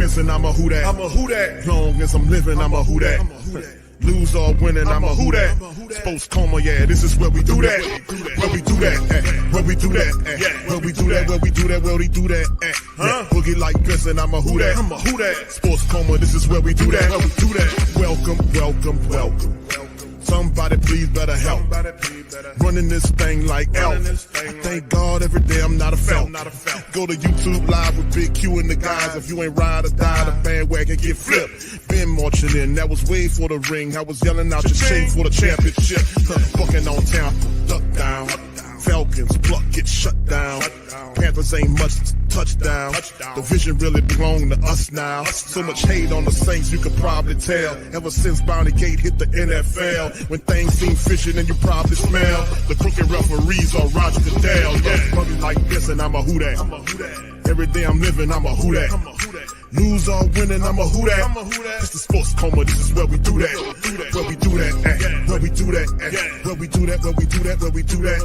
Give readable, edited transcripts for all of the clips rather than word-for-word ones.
Benson, I'm a who that. I'm a who that. Long as I'm living, I'm a who that. Lose or winning, I'm a who that. Sports Coma, yeah, this is where we do that. Where we do that, where we do that, where we do that, where we do that, where we do that. Boogie like Benson, I'm a who that. I'm a who that. Sports Coma, this is where we do that. Where we do that. Welcome, welcome, welcome. Somebody please better help. Running this thing like Elf. I thank God every day I'm not a felt. Go to YouTube Live with Big Q and the guys. If you ain't ride or die, the bandwagon get flipped. Been marching in, that was way for the ring. I was yelling out your shade for the championship. Bucking on Tampa, duck down. Falcons, pluck, get shut down. Panthers ain't much touchdown. The vision really belong to us now. So much hate on the Saints, you could probably tell. Ever since Bounty Gate hit the NFL, when things seem fishy, and you probably smell the crooked referees or Roger Goodell. Yeah, running like this, and I'm a who that. Every day I'm living, I'm a who that. Lose or winning, I'm a who that. This is Sports Coma, this is where we do that. Where we do that, where we do that, where we do that, where we do that, where we do that.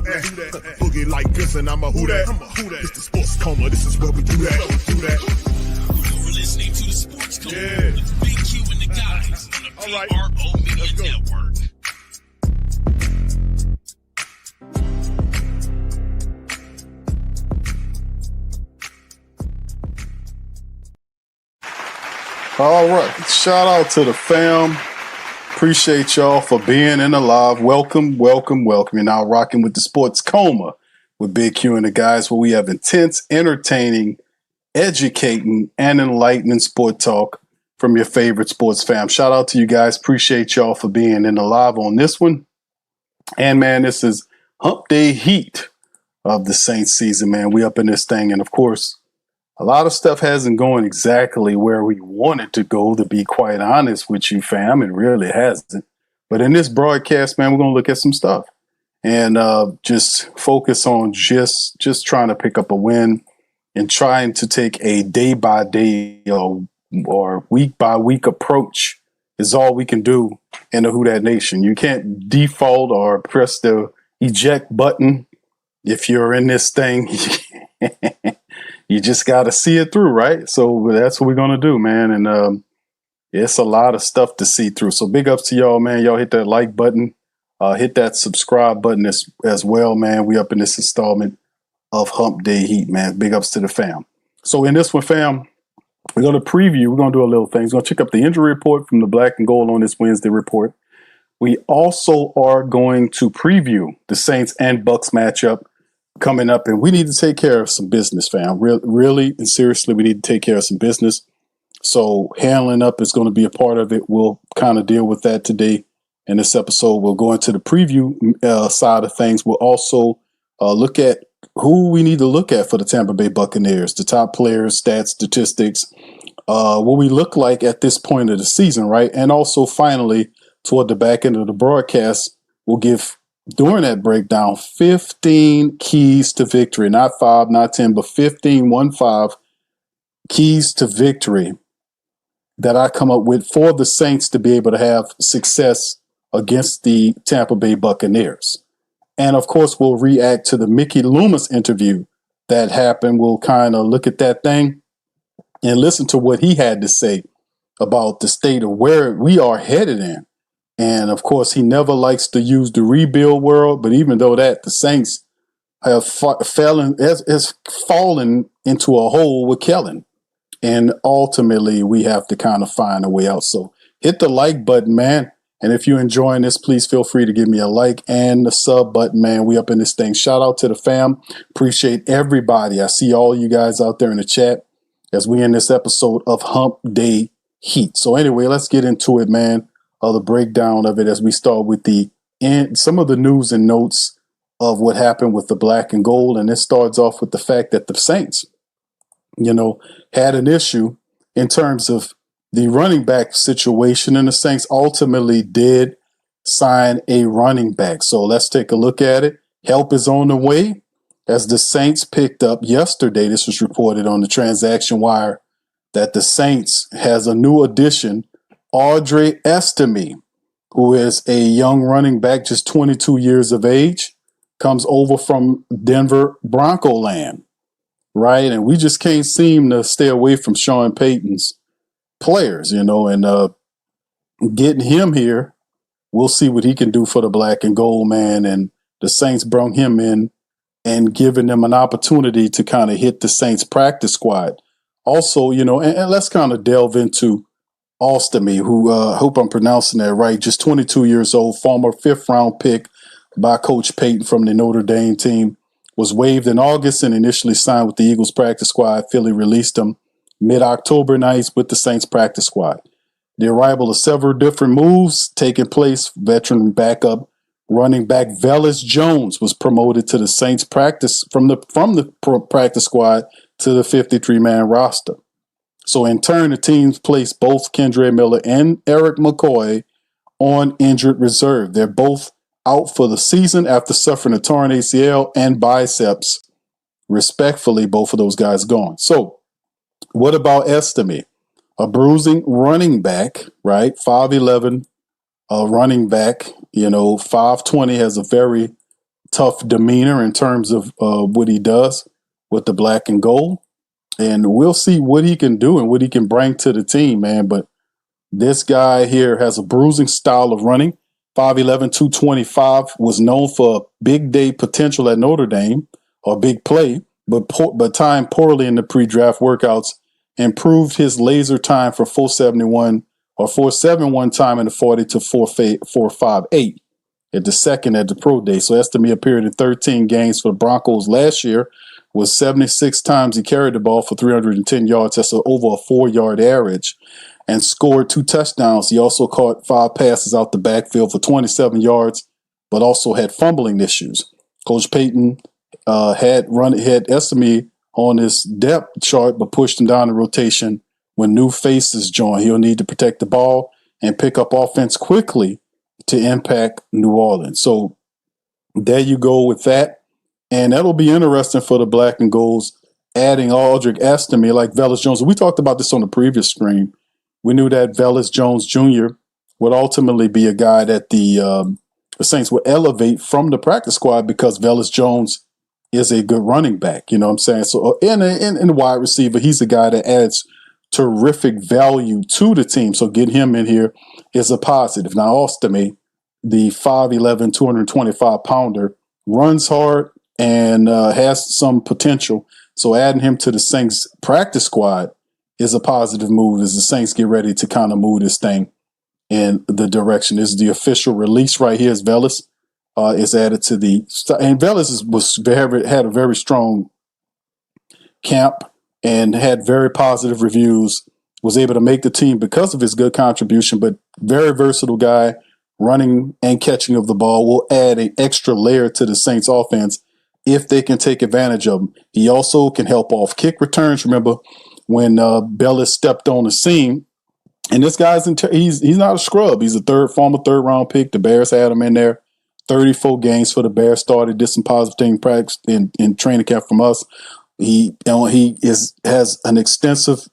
Boogie like this, and I'm a who that. This is Sports Coma, this is where we do that. You're listening to the Sports Coma with Big Q and the guys on the PRO Media Network. All right. Shout out to the fam. Appreciate y'all for being in the live. Welcome, welcome, welcome. You're now rocking with the Sports Coma with Big Q and the guys, where we have intense, entertaining, educating, and enlightening sport talk from your favorite sports fam. Shout out to you guys. Appreciate y'all for being in the live on this one. And man, this is Humpday Heat of the Saints season, man. We up in this thing. And of course, a lot of stuff hasn't gone exactly where we wanted to go, to be quite honest with you, fam. It really hasn't. But in this broadcast, man, we're going to look at some stuff and just focus on just trying to pick up a win and trying to take a day-by-day or week-by-week approach is all we can do in the Who Dat Nation. You can't default or press the eject button if you're in this thing. You just got to see it through, right? So that's what we're going to do, man. And it's a lot of stuff to see through. So big ups to y'all, man. Y'all hit that like button. Hit that subscribe button as well, man. We up in this installment of Humpday Heat, man. Big ups to the fam. So in this one, fam, we're going to preview. We're going to do a little thing. We're going to check up the injury report from the Black and Gold on this Wednesday report. We also are going to preview the Saints and Bucs matchup coming up, and we need to take care of some business, fam. Really and seriously, we need to take care of some business. So handling up is going to be a part of it. We'll kind of deal with that today in this episode. We'll go into the preview side of things. We'll also look at who we need to look at for the Tampa Bay Buccaneers, the top players, stats, statistics, what we look like at this point of the season, right? And also, finally, toward the back end of the broadcast, we'll give, during that breakdown, 15 keys to victory, not 5, not 10, but 15 keys to victory that I come up with for the Saints to be able to have success against the Tampa Bay Buccaneers. And of course, we'll react to the Mickey Loomis interview that happened. We'll kind of look at that thing and listen to what he had to say about the state of where we are headed in. And of course, he never likes to use the rebuild world. But even though that, the Saints have fallen into a hole with Kellen. And ultimately, we have to kind of find a way out. So hit the like button, man. And if you're enjoying this, please feel free to give me a like and the sub button, man. We up in this thing. Shout out to the fam. Appreciate everybody. I see all you guys out there in the chat as we in this episode of Humpday Heat. So anyway, let's get into it, man. The breakdown of it as we start with some of the news and notes of what happened with the Black and Gold. And it starts off with the fact that the Saints, had an issue in terms of the running back situation, and the Saints ultimately did sign a running back. So let's take a look at it. Help is on the way as the Saints picked up yesterday. This was reported on the transaction wire that the Saints has a new addition, Audrey Estime, who is a young running back, just 22 years of age, comes over from Denver Bronco land, right? And we just can't seem to stay away from Sean Payton's players, and getting him here, we'll see what he can do for the black and gold, man. And the Saints brought him in and giving them an opportunity to kind of hit the Saints practice squad. Also, and let's kind of delve into Ostomy, who I hope I'm pronouncing that right, just 22 years old, former 5th-round pick by Coach Payton from the Notre Dame team, was waived in August and initially signed with the Eagles practice squad. Philly released him mid-October nights with the Saints practice squad. The arrival of several different moves taking place. Veteran backup running back Velus Jones was promoted to the Saints practice from the practice squad to the 53-man roster. So in turn, the teams placed both Kendre Miller and Eric McCoy on injured reserve. They're both out for the season after suffering a torn ACL and biceps. Respectfully, both of those guys gone. So what about Estime? A bruising running back, right? 5'11", running back, 5'20", has a very tough demeanor in terms of what he does with the black and gold. And we'll see what he can do and what he can bring to the team, man. But this guy here has a bruising style of running. 5'11", 225, was known for big day potential at Notre Dame, or big play, but timed poorly in the pre-draft workouts. Improved his laser time from 471 or 471 time in the 40 to 458 at the second at the pro day. So Estime appeared in 13 games for the Broncos last year, was 76 times he carried the ball for 310 yards. That's over a 4-yard average, and scored 2 touchdowns. He also caught 5 passes out the backfield for 27 yards, but also had fumbling issues. Coach Payton had Estime on his depth chart, but pushed him down the rotation when new faces join. He'll need to protect the ball and pick up offense quickly to impact New Orleans. So there you go with that. And that'll be interesting for the black and golds, adding Aldrick Estime like Velus Jones. We talked about this on the previous screen. We knew that Velus Jones Jr. would ultimately be a guy that the Saints would elevate from the practice squad because Velus Jones is a good running back, you know what I'm saying? So in the wide receiver, he's a guy that adds terrific value to the team. So getting him in here is a positive. Now, Ostame, the 5'11", 225-pounder, runs hard and has some potential. So adding him to the Saints practice squad is a positive move as the Saints get ready to kind of move this thing in the direction. This is the official release right here. Is Velus is added to the – and Velus had a very strong camp and had very positive reviews, was able to make the team because of his good contribution, but very versatile guy, running and catching of the ball, will add an extra layer to the Saints offense if they can take advantage of him. He also can help off kick returns. Remember when Bellis stepped on the scene, and this guy's he's not a scrub. He's a former third round pick. The Bears had him in there. 34 games for the Bears. Started, did some positive team practice in training camp from us. He has an extensive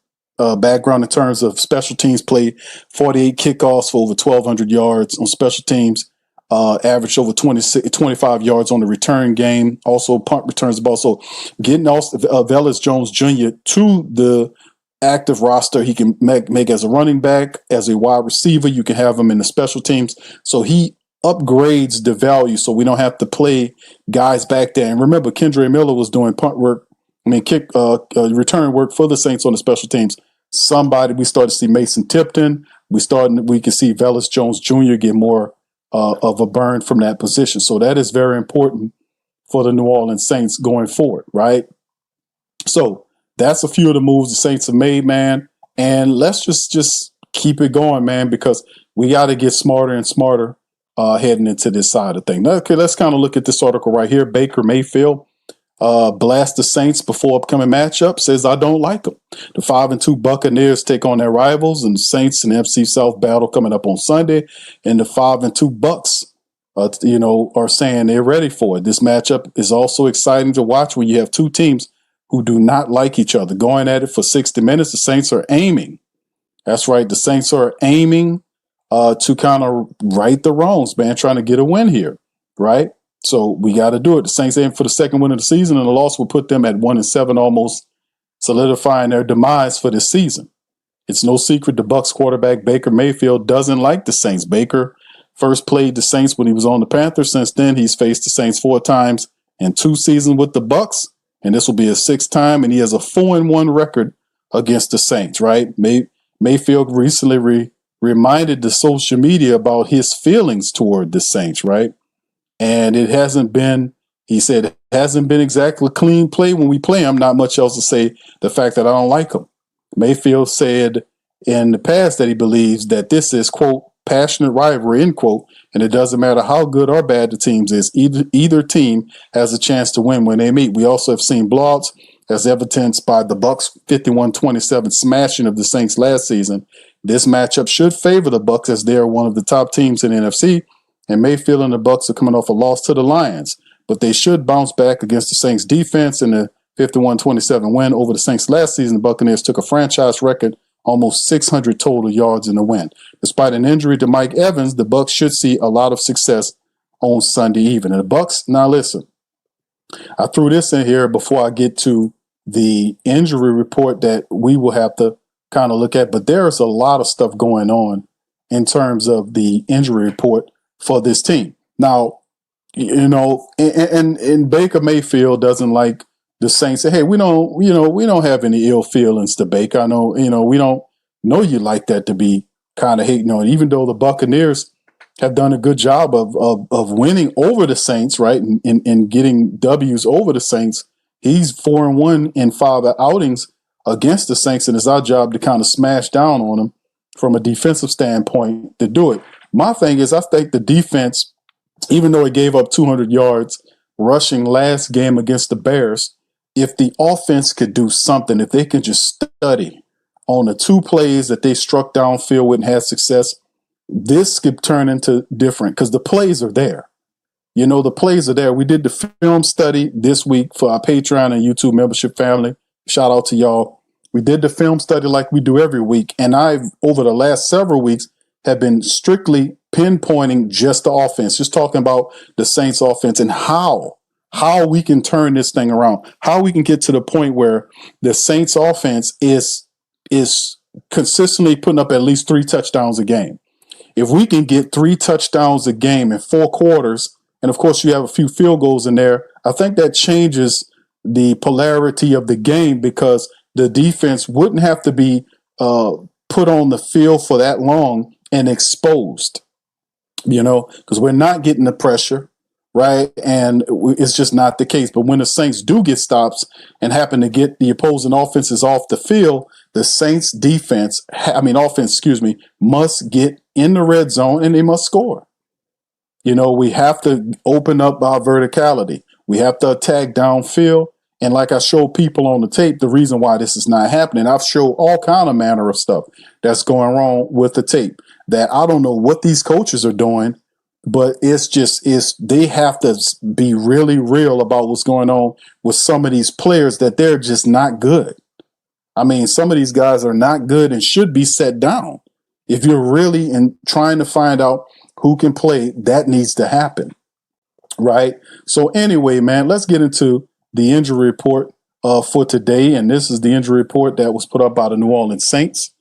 background in terms of special teams. Played 48 kickoffs for over 1,200 yards on special teams. Averaged over 25 yards on the return game. Also punt returns the ball. So getting Velus Jones Jr. to the active roster, he can make as a running back, as a wide receiver. You can have him in the special teams. So he upgrades the value, so we don't have to play guys back there. And remember, Kendre Miller was doing return work for the Saints on the special teams. We started to see Mason Tipton. We can see Velus Jones Jr. get more of a burn from that position. So that is very important for the New Orleans Saints going forward, right? So that's a few of the moves the Saints have made, man. And let's just keep it going, man, because we got to get smarter and smarter heading into this side of things. Okay, let's kind of look at this article right here. Baker Mayfield blast the Saints before upcoming matchup, says, I don't like them. The 5-2 Buccaneers take on their rivals, and the Saints and NFC South battle coming up on Sunday. And the 5-2 Bucs, are saying they're ready for it. This matchup is also exciting to watch when you have two teams who do not like each other going at it for 60 minutes. The Saints are aiming. That's right. The Saints are aiming to kind of right the wrongs, man, trying to get a win here, right? So we got to do it. The Saints aim for the second win of the season, and the loss will put them at 1-7, almost solidifying their demise for this season. It's no secret the Bucs quarterback Baker Mayfield doesn't like the Saints. Baker first played the Saints when he was on the Panthers. Since then, he's faced the Saints 4 times in 2 seasons with the Bucs, and this will be his 6th time, and he has a 4-1 record against the Saints, right? Mayfield recently reminded the social media about his feelings toward the Saints, right? And it hasn't been, he said, it hasn't been exactly clean play when we play him. Not much else to say the fact that I don't like him. Mayfield said in the past that he believes that this is, quote, passionate rivalry, end quote, and it doesn't matter how good or bad the teams is. Either team has a chance to win when they meet. We also have seen blowouts, as evidenced by the Bucs' 51-27 smashing of the Saints last season. This matchup should favor the Bucs as they are one of the top teams in the NFC, and Mayfield and the Bucs are coming off a loss to the Lions, but they should bounce back against the Saints defense in the 51-27 win over the Saints last season. The Buccaneers took a franchise record almost 600 total yards in the win. Despite an injury to Mike Evans, the Bucs should see a lot of success on Sunday evening. And the Bucs, now listen, I threw this in here before I get to the injury report that we will have to kind of look at, but there's a lot of stuff going on in terms of the injury report for this team. Now, you know, and Baker Mayfield doesn't like the Saints say, hey, we don't have any ill feelings to Baker. I know, we don't know you like that to be kind of hating on, even though the Buccaneers have done a good job of winning over the Saints, right? And getting W's over the Saints. He's 4-1 in 5 outings against the Saints, and it's our job to kind of smash down on them from a defensive standpoint to do it. My thing is, I think the defense, even though it gave up 200 yards rushing last game against the Bears, if the offense could do something, if they could just study on the 2 plays that they struck downfield with and had success, this could turn into different because the plays are there. The plays are there. We did the film study this week for our Patreon and YouTube membership family. Shout out to y'all. We did the film study like we do every week. And I've, over the last several weeks, have been strictly pinpointing just the offense, just talking about the Saints offense and how we can turn this thing around, how we can get to the point where the Saints offense is consistently putting up at least 3 touchdowns a game. If we can get 3 touchdowns a game in 4 quarters, and of course you have a few field goals in there, I think that changes the polarity of the game because the defense wouldn't have to be put on the field for that long and exposed, because we're not getting the pressure, right? And it's just not the case. But when the Saints do get stops and happen to get the opposing offenses off the field, the Saints offense, must get in the red zone and they must score. We have to open up our verticality. We have to attack downfield. And like I showed people on the tape, the reason why this is not happening, I've showed all kind of manner of stuff that's going wrong with the tape that I don't know what these coaches are doing, but they have to be really real about what's going on with some of these players that they're just not good. I mean, some of these guys are not good and should be set down. If you're really trying to find out who can play, that needs to happen, right? So anyway, man, let's get into the injury report for today. And this is the injury report that was put up by the New Orleans Saints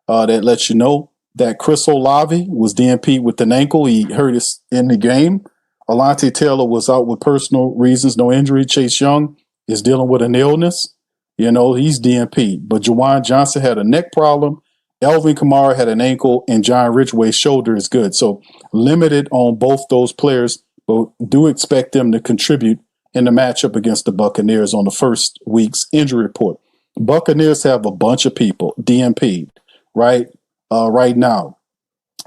that lets you know that Chris Olave was DNP'd with an ankle. He hurt us in the game. Alontae Taylor was out with personal reasons, no injury. Chase Young is dealing with an illness. He's DNP'd. But Juwan Johnson had a neck problem. Elvin Kamara had an ankle, and John Ridgway's shoulder is good. So limited on both those players, but do expect them to contribute in the matchup against the Buccaneers on the first week's injury report. Buccaneers have a bunch of people DNP'd right now.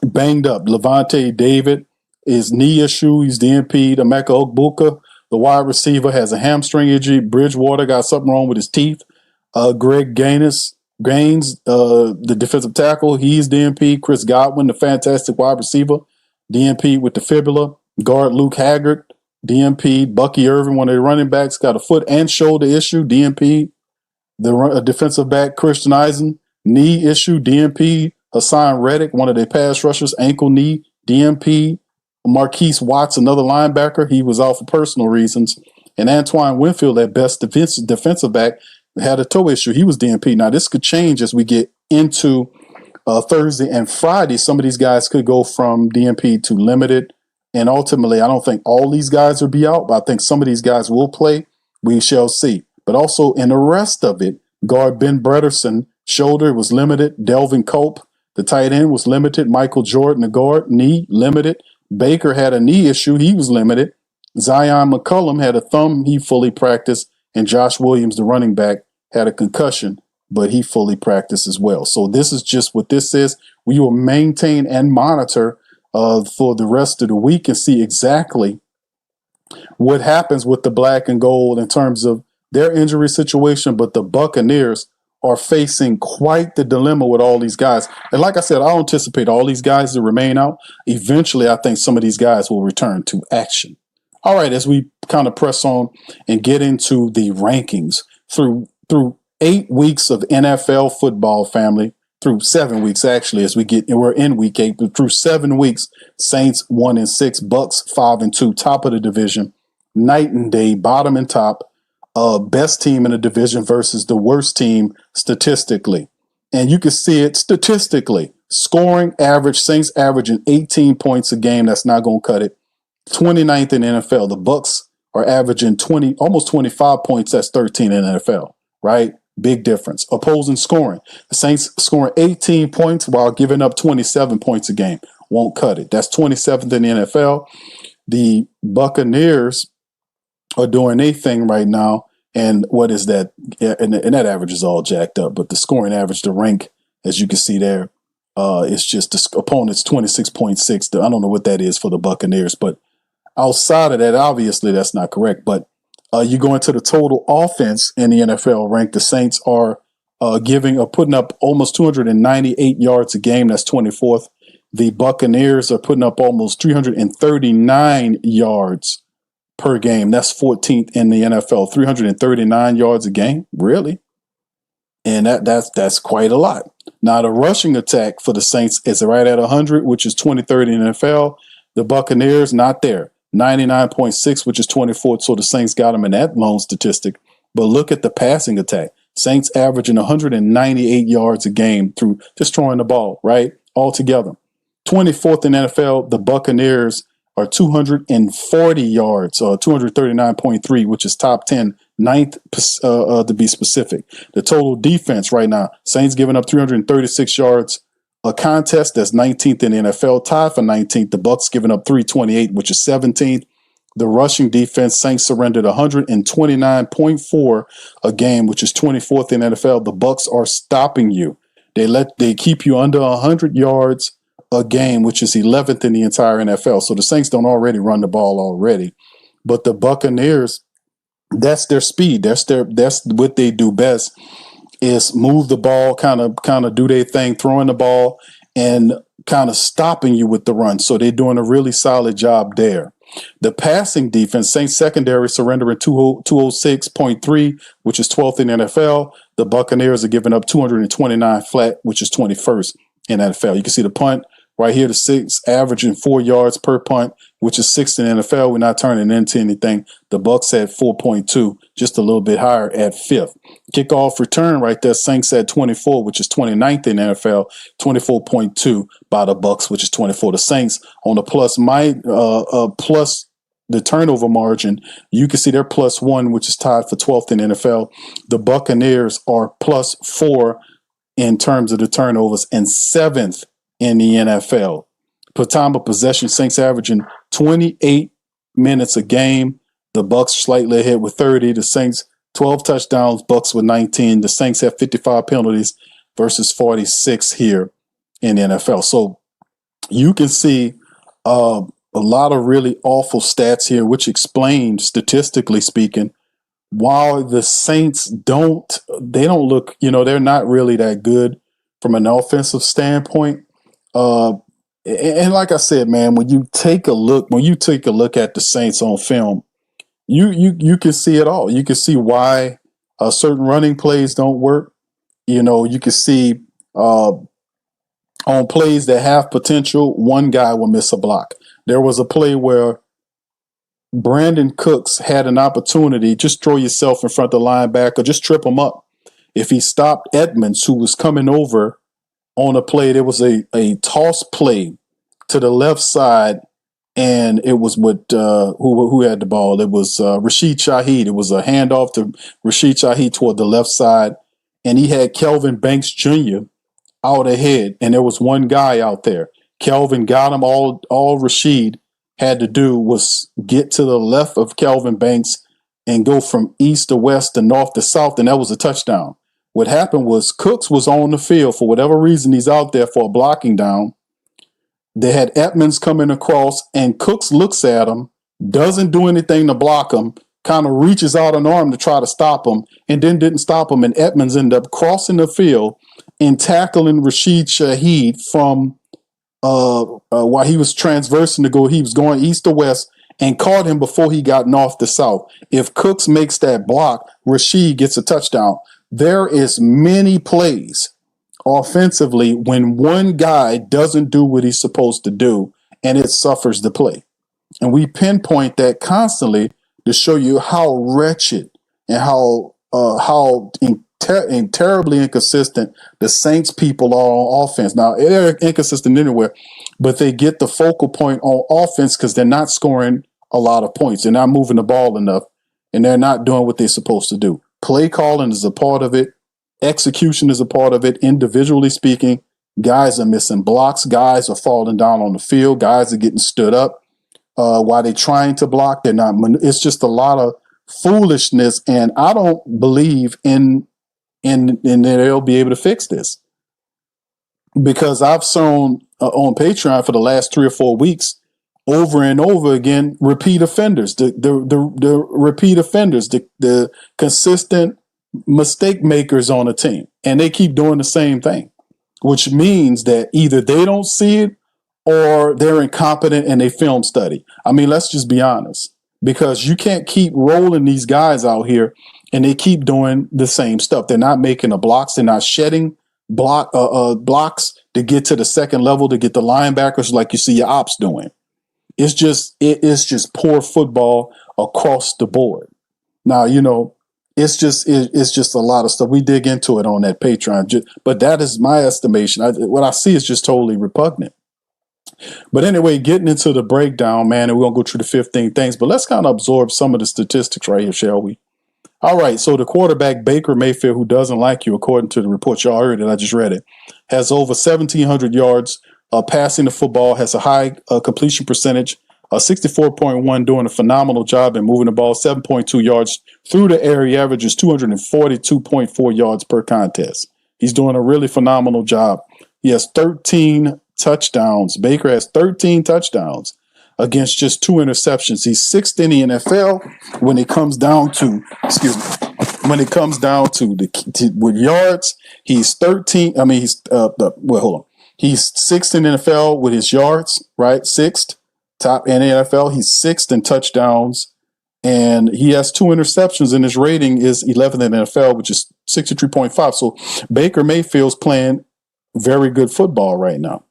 Banged up. Levante David is knee issue. He's DNP'd. Emeka Ogbuka, the wide receiver, has a hamstring injury. Bridgewater got something wrong with his teeth. Greg Gaines, the defensive tackle, he's DNP. Chris Godwin, the fantastic wide receiver, DNP with the fibula. Guard Luke Haggard, DNP. Bucky Irvin, one of the running backs, got a foot and shoulder issue, DNP. The defensive back, Christian Eisen, knee issue, DNP. Hassan Reddick, one of their pass rushers, ankle knee, DNP. Marquise Watts, another linebacker, he was out for personal reasons. And Antoine Winfield, at best defensive back, had a toe issue. He was DNP. Now, this could change as we get into Thursday and Friday, some of these guys could go from DNP to limited. And ultimately, I don't think all these guys will be out, but I think some of these guys will play. We shall see. But also in the rest of it, guard Ben Bredesen, shoulder was limited. Delvin Cope, the tight end, was limited. Michael Jordan, the guard, knee, limited. Baker had a knee issue. He was limited. Zion McCollum had a thumb. He fully practiced. And Josh Williams, the running back, had a concussion, but he fully practiced as well. So this is just what this is. We will maintain and monitor for the rest of the week and see exactly what happens with the black and gold in terms of their injury situation. But the Buccaneers are facing quite the dilemma with all these guys. And like I said, I don't anticipate all these guys to remain out. Eventually, I think some of these guys will return to action. All right, as we kind of press on and get into the rankings through 8 weeks of NFL football, family, through 7 weeks, actually, we're in week 8, but through 7 weeks, Saints 1-6, Bucs 5-2, top of the division, night and day, bottom and top, best team in the division versus the worst team statistically. And you can see it statistically. Scoring average, Saints averaging 18 points a game. That's not going to cut it. 29th in the NFL. The Bucs are averaging almost 25 points. That's 13 in the NFL, right? Big difference. Opposing scoring. The Saints scoring 18 points while giving up 27 points a game. Won't cut it. That's 27th in the NFL. The Buccaneers are doing their thing right now. And what is that? And that average is all jacked up. But the scoring average, the rank, as you can see there, it's just the opponent's 26.6. I don't know what that is for the Buccaneers. But outside of that, obviously, that's not correct. But you go into the total offense in the NFL rank. The Saints are putting up almost 298 yards a game. That's 24th. The Buccaneers are putting up almost 339 yards per game. That's 14th in the NFL. 339 yards a game, really, and that's quite a lot. Now the rushing attack for the Saints is right at 100, which is 23rd in the NFL. The Buccaneers not there. 99.6, which is 24th. So the Saints got them in that lone statistic. But look at the passing attack. Saints averaging 198 yards a game through just throwing the ball, right? Altogether. 24th in NFL, the Buccaneers are 240 yards, 239.3, which is top 10, ninth to be specific. The total defense right now, Saints giving up 336 yards a contest. That's 19th in the NFL, tied for 19th. The Bucs giving up 328, which is 17th. The rushing defense, Saints surrendered 129.4 a game, which is 24th in the NFL. The Bucs are stopping you. They keep you under 100 yards a game, which is 11th in the entire NFL. So the Saints don't already run the ball already, but the Buccaneers, that's their speed. That's what they do best, is move the ball, kind of do their thing, throwing the ball and kind of stopping you with the run. So they're doing a really solid job there. The passing defense, Saints secondary surrendering 206.3, which is 12th in the NFL. The Buccaneers are giving up 229 flat, which is 21st in the NFL. You can see the punt right here, the Saints averaging 4 yards per punt, which is 6th in the NFL. We're not turning into anything. The Bucs at 4.2, just a little bit higher at 5th. Kickoff return right there, Saints at 24, which is 29th in the NFL, 24.2 by the Bucs, which is 24. The Saints on the plus the turnover margin, you can see they're +1, which is tied for 12th in the NFL. The Buccaneers are +4 in terms of the turnovers and 7th in the NFL. Per time of possession, Saints averaging 28 minutes a game. The Bucs slightly ahead with 30. The Saints 12 touchdowns, Bucs with 19. The Saints have 55 penalties versus 46 here in the NFL. So you can see a lot of really awful stats here, which explain, statistically speaking, while the Saints don't look, they're not really that good from an offensive standpoint. And like I said, man, when you take a look at the Saints on film, you can see it all. You can see why certain running plays don't work. You can see on plays that have potential, one guy will miss a block. There was a play where Brandon Cooks had an opportunity, just throw yourself in front of the linebacker, just trip him up. If he stopped Edmonds, who was coming over on a play. There was a toss play to the left side, and it was with who had the ball. It was Rashid Shaheed. It was a handoff to Rashid Shaheed toward the left side, and he had Kelvin Banks Jr. out ahead, and there was one guy out there. Kelvin got him. All Rashid had to do was get to the left of Kelvin Banks and go from east to west to north to south, and that was a touchdown. What happened was Cooks was on the field for whatever reason. He's out there for a blocking down. They had Edmonds coming across, and Cooks looks at him, doesn't do anything to block him, kind of reaches out an arm to try to stop him, and then didn't stop him. And Edmonds ended up crossing the field and tackling Rashid Shaheed from while he was transversing to go. He was going east to west and caught him before he got north to south. If Cooks makes that block, Rashid gets a touchdown. There is many plays offensively when one guy doesn't do what he's supposed to do, and it suffers the play. And we pinpoint that constantly to show you how wretched and how terribly inconsistent the Saints people are on offense. Now, they're inconsistent anywhere, but they get the focal point on offense because they're not scoring a lot of points. They're not moving the ball enough, and they're not doing what they're supposed to do. Play calling is a part of it. Execution is a part of it. Individually speaking, guys are missing blocks. Guys are falling down on the field. Guys are getting stood up while they're trying to block. They're not. It's just a lot of foolishness, and I don't believe in that they'll be able to fix this, because I've shown on Patreon for the last 3 or 4 weeks over and over again repeat offenders, the repeat offenders, the consistent mistake makers on a team, and they keep doing the same thing, which means that either they don't see it or they're incompetent and they film study. I mean, let's just be honest, because you can't keep rolling these guys out here and they keep doing the same stuff. They're not making the blocks. They're not shedding blocks to get to the second level, to get the linebackers like you see your ops doing. It's just poor football across the board. Now, it's just a lot of stuff. We dig into it on that Patreon, but that is my estimation. What I see is just totally repugnant. But anyway, getting into the breakdown, man, and we're going to go through the 15 things, but let's kind of absorb some of the statistics right here, shall we? All right, so the quarterback, Baker Mayfield, who doesn't like you, according to the report, y'all heard it, I just read it, has over 1,700 yards passing the football, has a high completion percentage, 64.1, doing a phenomenal job in moving the ball, 7.2 yards through the air. He averages 242.4 yards per contest. He's doing a really phenomenal job. He has 13 touchdowns. Baker has 13 touchdowns against just 2 interceptions. He's 6th in the NFL when it comes down to, with yards. He's 13. I mean, he's He's 6th in the NFL with his yards, right? 6th top in the NFL. He's 6th in touchdowns, and he has 2 interceptions, and his rating is 11th in the NFL, which is 63.5. So Baker Mayfield's playing very good football right now.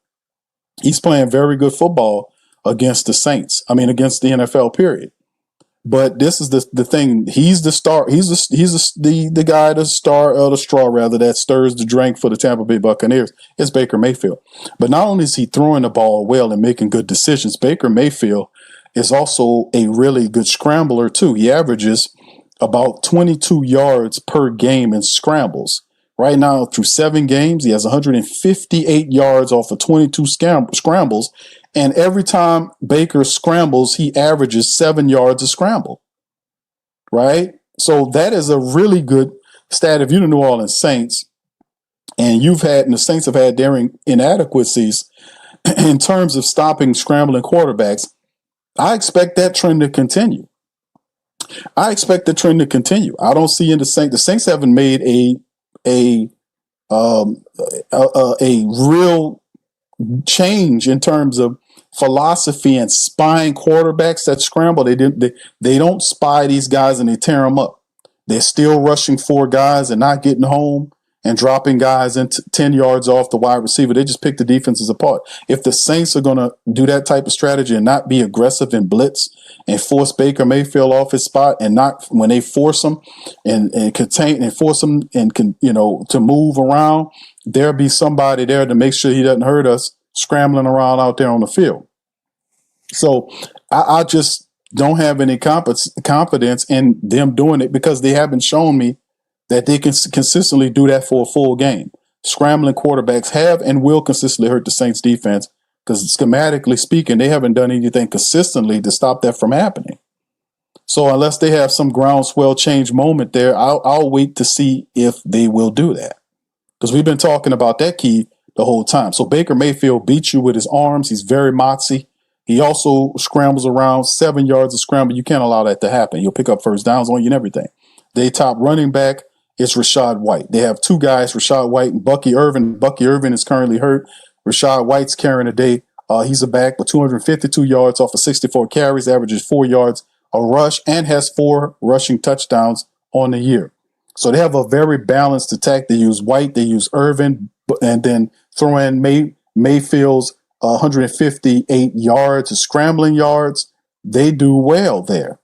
He's playing very good football against the Saints. I mean, against the NFL, period. But this is the thing. He's the star. He's the guy, the star of the straw, rather, that stirs the drink for the Tampa Bay Buccaneers. It's Baker Mayfield. But not only is he throwing the ball well and making good decisions, Baker Mayfield is also a really good scrambler too. He averages about 22 yards per game in scrambles. Right now, through 7 games, he has 158 yards off of 22 scrambles. And every time Baker scrambles, he averages 7 yards a scramble. Right? So that is a really good stat. If you're the New Orleans Saints, and the Saints have had their inadequacies in terms of stopping scrambling quarterbacks, I expect that trend to continue. I don't see in the Saints haven't made a real change in terms of philosophy and spying quarterbacks that scramble. They don't spy these guys and they tear them up. They're still rushing 4 guys and not getting home and dropping guys into 10 yards off the wide receiver. They just pick the defenses apart. If the Saints are going to do that type of strategy and not be aggressive in blitz and force Baker Mayfield off his spot, and not when they force him and contain and force him and to move around, there'll be somebody there to make sure he doesn't hurt us scrambling around out there on the field. So I just don't have any confidence in them doing it because they haven't shown me that they can consistently do that for a full game. Scrambling quarterbacks have and will consistently hurt the Saints defense because schematically speaking, they haven't done anything consistently to stop that from happening. So unless they have some groundswell change moment there, I'll wait to see if they will do that. Because we've been talking about that key the whole time. So Baker Mayfield beats you with his arms. He's very motsy. He also scrambles around 7 yards of scramble. You can't allow that to happen. You'll pick up first downs on you and everything. They top running back is Rachaad White. They have two guys, Rachaad White and Bucky Irvin. Bucky Irvin is currently hurt. Rachaad White's carrying the day. He's a back with 252 yards off of 64 carries, averages 4 yards a rush, and has 4 rushing touchdowns on the year. So they have a very balanced attack. They use White, they use Irvin, and then throw in Mayfield's 158 yards of scrambling yards. They do well there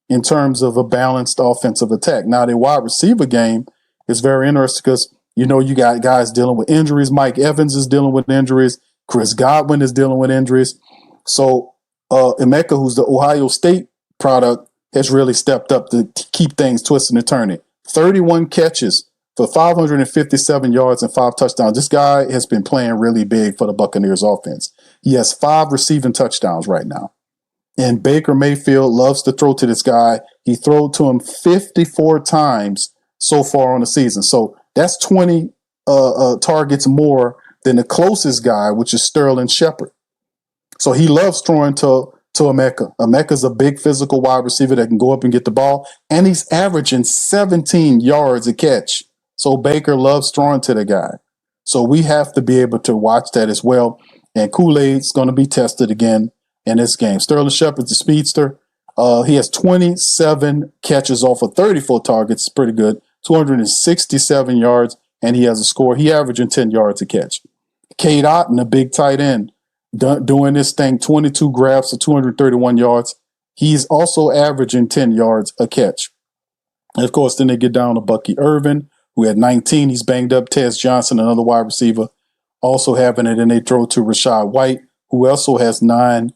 in terms of a balanced offensive attack. Now, their wide receiver game is very interesting because, you got guys dealing with injuries. Mike Evans is dealing with injuries. Chris Godwin is dealing with injuries. So Emeka, who's the Ohio State product, has really stepped up to keep things twisting and turning. 31 catches for 557 yards and 5 touchdowns. This guy has been playing really big for the Buccaneers offense. He has 5 receiving touchdowns right now. And Baker Mayfield loves to throw to this guy. He threw to him 54 times so far on the season. So that's 20 targets more than the closest guy, which is Sterling Shepard. So he loves throwing to Emeka. Emeka's a big physical wide receiver that can go up and get the ball. And he's averaging 17 yards a catch. So Baker loves throwing to the guy. So we have to be able to watch that as well. And Kool-Aid's going to be tested again in this game. Sterling Shepard's a speedster. He has 27 catches off of 34 targets. Pretty good. 267 yards, and he has a score. He averaging 10 yards a catch. Cade Otton, a big tight end, doing this thing, 22 grabs for 231 yards. He's also averaging 10 yards a catch. And, of course, then they get down to Bucky Irvin, who had 19. He's banged up. Tez Johnson, another wide receiver, also having it. And they throw to Rachaad White, who also has 19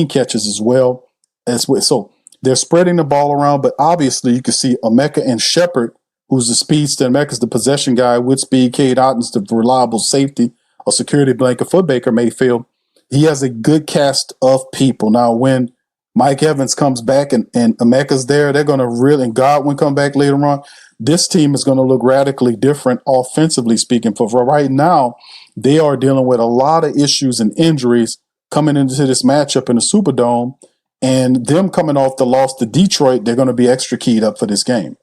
catches as well. So they're spreading the ball around, but obviously you can see Emeka and Shepard, who's the speedster. Emeka's the possession guy with speed. Cade Otton's the reliable safety, a security blanket for Baker Mayfield. He has a good cast of people. Now, when Mike Evans comes back and Emeka's there, they're going to really, and Godwin come back later on, this team is going to look radically different offensively speaking. For right now, they are dealing with a lot of issues and injuries coming into this matchup in the Superdome, and them coming off the loss to Detroit, they're going to be extra keyed up for this game.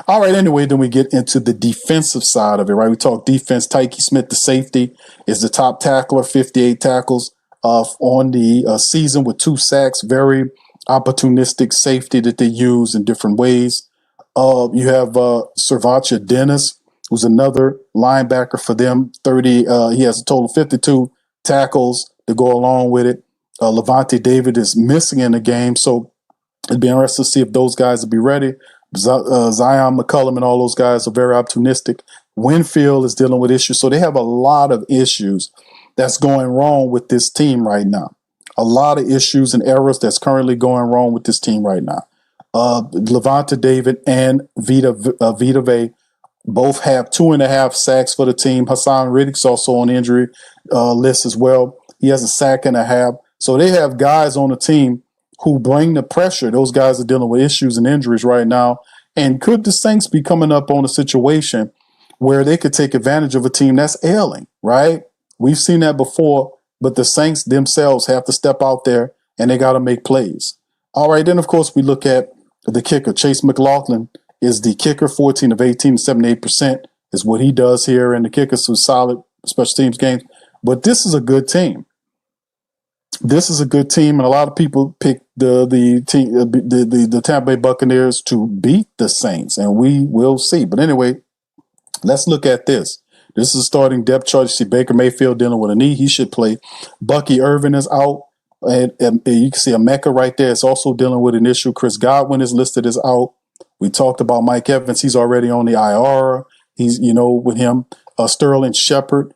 All right, anyway, then we get into the defensive side of it, right? We talk defense. Tyke Smith, the safety, is the top tackler, 58 tackles on the season with 2 sacks. Very opportunistic safety that they use in different ways. You have Servacha Dennis, who's another linebacker for them. He has a total of 52 tackles to go along with it. Levante David is missing in the game, so it'd be interesting to see if those guys will be ready. Zion McCullum and all those guys are very opportunistic. Winfield is dealing with issues, so they have a lot of issues that's going wrong with this team right now. A lot of issues and errors that's currently going wrong with this team right now. Levante David and Vita Vea both have 2.5 sacks for the team. Hassan Riddick's also on the injury list as well. He has a sack and a half. So they have guys on the team who bring the pressure. Those guys are dealing with issues and injuries right now. And could the Saints be coming up on a situation where they could take advantage of a team that's ailing, right? We've seen that before, but the Saints themselves have to step out there and they got to make plays. All right, then, of course, we look at the kicker. Chase McLaughlin is the kicker, 14 of 18, 78% is what he does here. And the kicker's some solid special teams games. But this is a good team. This is a good team, and a lot of people pick the Tampa Bay Buccaneers to beat the Saints, and we will see. But anyway, let's look at this. This is a starting depth chart. You see Baker Mayfield dealing with a knee. He should play. Bucky Irvin is out, and you can see Emeka right there is also dealing with an issue. Chris Godwin is listed as out. We talked about Mike Evans. He's already on the IR. He's, with him. Sterling Shepard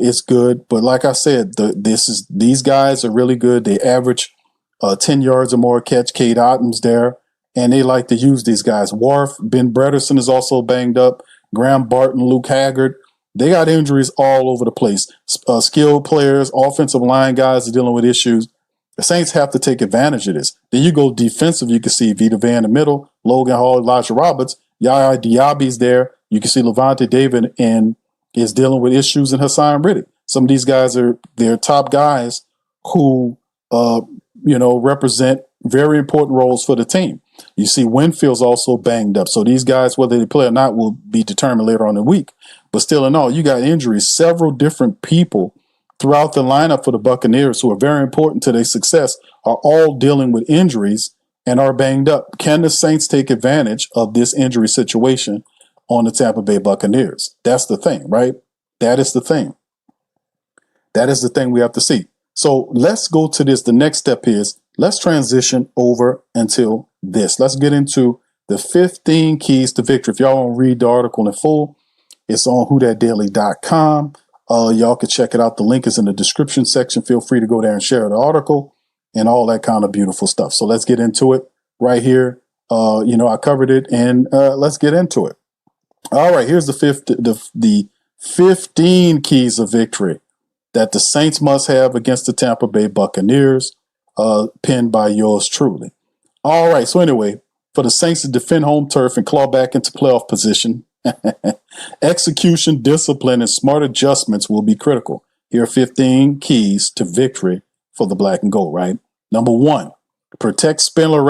is good, but like I said, these guys are really good. They average 10 yards or more catch. Cade Otton's there, and they like to use these guys. Wharf, Ben Bredesen is also banged up. Graham Barton, Luke Haggard. They got injuries all over the place. Skilled players, offensive line guys are dealing with issues. The Saints have to take advantage of this. Then you go defensive. You can see Vita Vea in the middle, Logan Hall, Elijah Roberts, Yaya Diaby's there. You can see Levante David and is dealing with issues in Hassan Riddick. Some of these guys they're top guys who represent very important roles for the team. You see Winfield's also banged up. So these guys, whether they play or not, will be determined later on in the week. But still in all, you got injuries. Several different people throughout the lineup for the Buccaneers who are very important to their success are all dealing with injuries and are banged up. Can the Saints take advantage of this injury situation on the Tampa Bay Buccaneers? That's the thing, right? That is the thing. That is the thing we have to see. So let's go to this. The next step is let's transition over until this. Let's get into the 15 keys to victory. If y'all want to read the article in full, it's on whodatdaily.com. Y'all can check it out. The link is in the description section. Feel free to go there and share the article and all that kind of beautiful stuff. So let's get into it right here. I covered it, and let's get into it. All right, here's the 15 keys of victory that the Saints must have against the Tampa Bay Buccaneers, penned by yours truly. All right, so anyway, for the Saints to defend home turf and claw back into playoff position, execution, discipline, and smart adjustments will be critical. Here are 15 keys to victory for the black and gold, right? Number 1, protect Spencer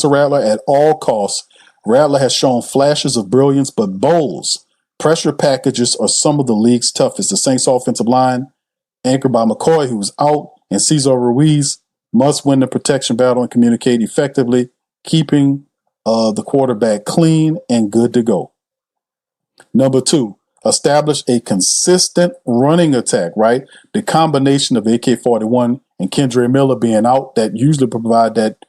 Rattler at all costs. Rattler has shown flashes of brilliance, but Bowles' pressure packages are some of the league's toughest. The Saints offensive line, anchored by McCoy, who's out, and Cesar Ruiz, must win the protection battle and communicate effectively, keeping the quarterback clean and good to go. Number 2, establish a consistent running attack, right? The combination of AK-41 and Kendre Miller being out that usually provide that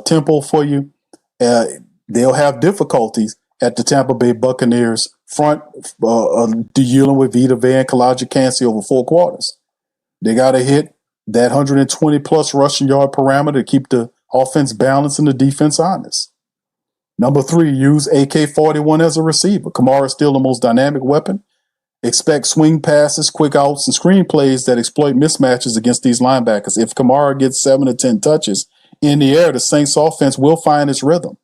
tempo for you. They'll have difficulties at the Tampa Bay Buccaneers front dealing with Vita Vea and Kalaji Kancey over 4 quarters. They got to hit that 120-plus rushing yard parameter to keep the offense balanced and the defense honest. Number 3, use AK-41 as a receiver. Kamara is still the most dynamic weapon. Expect swing passes, quick outs, and screen plays that exploit mismatches against these linebackers. If Kamara gets 7 to 10 touches in the air, the Saints offense will find its rhythm.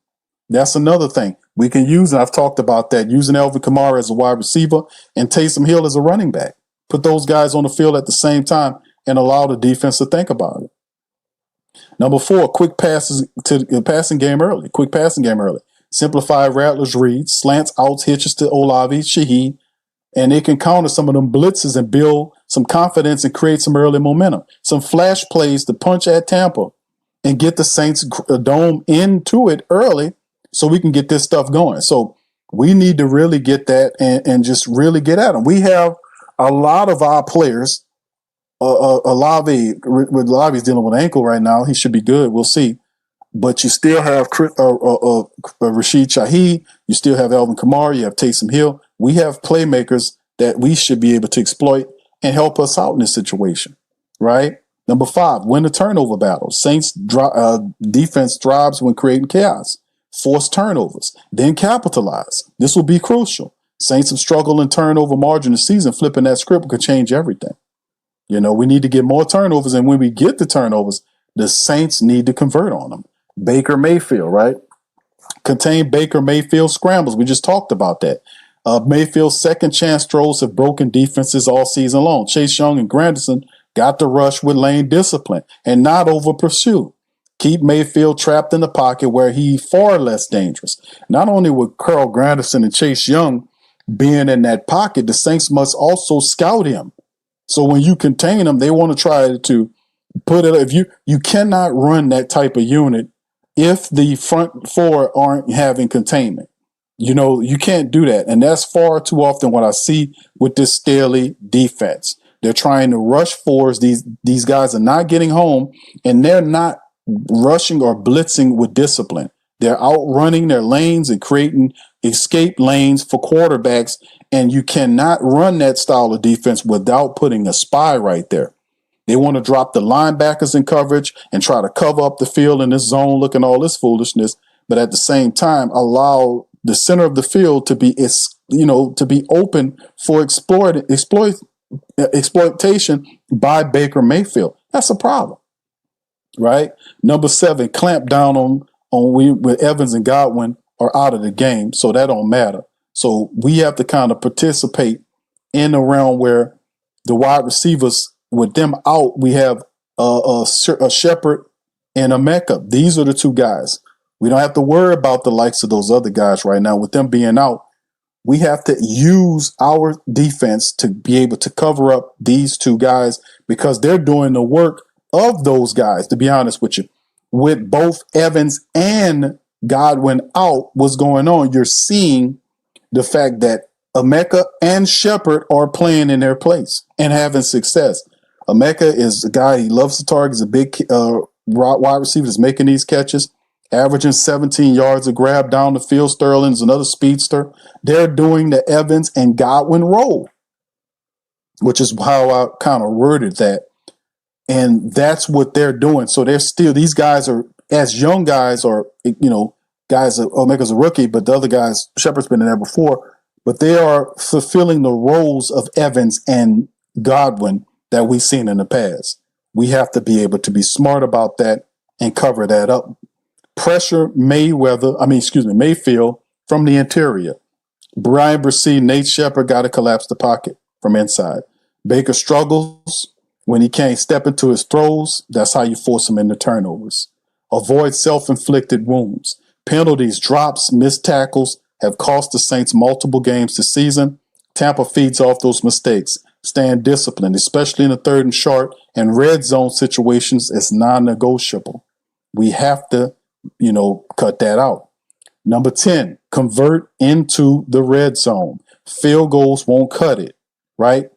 That's another thing we can use, and I've talked about that, using Alvin Kamara as a wide receiver and Taysom Hill as a running back. Put those guys on the field at the same time and allow the defense to think about it. Number 4, quick passes to the passing game early. Quick passing game early. Simplify Rattler's reads, slants, outs, hitches to Olavi, Shaheed, and they can counter some of them blitzes and build some confidence and create some early momentum. Some flash plays to punch at Tampa and get the Saints dome into it early so we can get this stuff going. So we need to really get that and just really get at them. We have a lot of our players. Olavi's dealing with an ankle right now. He should be good. We'll see. But you still have Rashid Shaheed. You still have Alvin Kamara. You have Taysom Hill. We have playmakers that we should be able to exploit and help us out in this situation, right? Number 5, win the turnover battle. Saints defense thrives when creating chaos. Force turnovers, then capitalize. This will be crucial. Saints have struggled in turnover margin this season. Flipping that script could change everything. We need to get more turnovers, and when we get the turnovers, the Saints need to convert on them. Baker Mayfield, right? Contain Baker Mayfield scrambles. We just talked about that. Mayfield's second chance throws have broken defenses all season long. Chase Young and Granderson got the rush with lane discipline and not over pursue. Keep Mayfield trapped in the pocket where he's far less dangerous. Not only with Carl Granderson and Chase Young being in that pocket, the Saints must also scout him. So when you contain him, they want to try to put it. If you cannot run that type of unit if the front 4 aren't having containment. You can't do that. And that's far too often what I see with this Staley defense. They're trying to rush 4s. These guys are not getting home, and they're not rushing or blitzing with discipline. They're outrunning their lanes and creating escape lanes for quarterbacks. And you cannot run that style of defense without putting a spy right there. They want to drop the linebackers in coverage and try to cover up the field in this zone, looking all this foolishness. But at the same time, allow the center of the field to be, to be open for exploitation by Baker Mayfield. That's a problem, right? Number 7, clamp down on when Evans and Godwin are out of the game, so that don't matter. So we have to kind of participate in the realm where the wide receivers, with them out, we have a Shepard and a Mecca. These are the 2 guys. We don't have to worry about the likes of those other guys right now. With them being out, we have to use our defense to be able to cover up these 2 guys because they're doing the work of those guys, to be honest with you. With both Evans and Godwin out, what's going on? You're seeing the fact that Emeka and Shepard are playing in their place and having success. Emeka is a guy, he loves to target. He's a big wide receiver that's making these catches, averaging 17 yards a grab down the field. Sterling's another speedster. They're doing the Evans and Godwin role, which is how I kind of worded that. And that's what they're doing. So they're still, these guys are, as young guys, or, guys, Omega's a rookie, but the other guys, Shepard's been in there before, but they are fulfilling the roles of Evans and Godwin that we've seen in the past. We have to be able to be smart about that and cover that up. Pressure Mayfield from the interior. Brian Bresee, Nate Shepard got to collapse the pocket from inside. Baker struggles when he can't step into his throws. That's how you force him into turnovers. Avoid self-inflicted wounds. Penalties, drops, missed tackles have cost the Saints multiple games this season. Tampa feeds off those mistakes. Stand disciplined, especially in the 3rd and short and red zone situations. It's non-negotiable. We have to, cut that out. Number 10, convert into the red zone. Field goals won't cut it, right?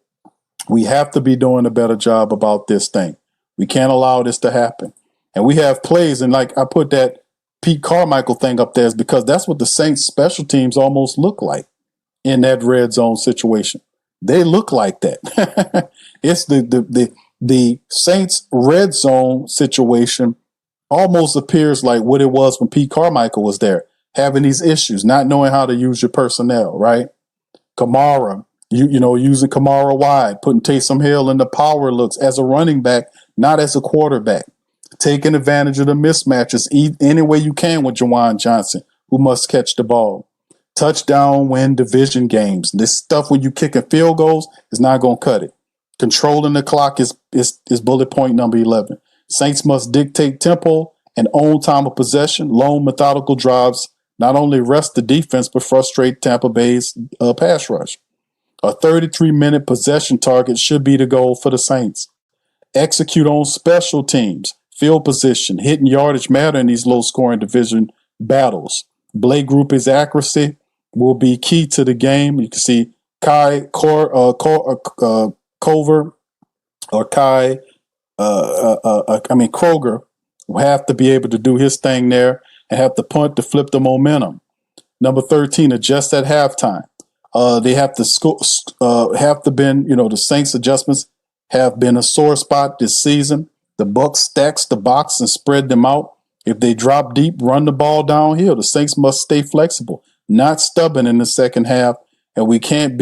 We have to be doing a better job about this thing. We can't allow this to happen. And we have plays, and like I put that Pete Carmichael thing up there is because that's what the Saints special teams almost look like in that red zone situation. They look like that. It's the Saints red zone situation almost appears like what it was when Pete Carmichael was there, having these issues, not knowing how to use your personnel, right? Kamara, using Kamara wide, putting Taysom Hill in the power looks as a running back, not as a quarterback. Taking advantage of the mismatches any way you can with Juwan Johnson, who must catch the ball. Touchdown win division games. This stuff when you kicking field goals is not going to cut it. Controlling the clock is bullet point number 11. Saints must dictate tempo and own time of possession. Long methodical drives not only rest the defense but frustrate Tampa Bay's pass rush. A 33-minute possession target should be the goal for the Saints. Execute on special teams. Field position, hitting yardage matter in these low-scoring division battles. Blake Gruppe's accuracy will be key to the game. You can see Kroger will have to be able to do his thing there and have to punt to flip the momentum. Number 13, adjust at halftime. They have to the Saints adjustments have been a sore spot this season. The Bucs stacks the box and spread them out. If they drop deep, run the ball downhill. The Saints must stay flexible, not stubborn in the second half. And we can't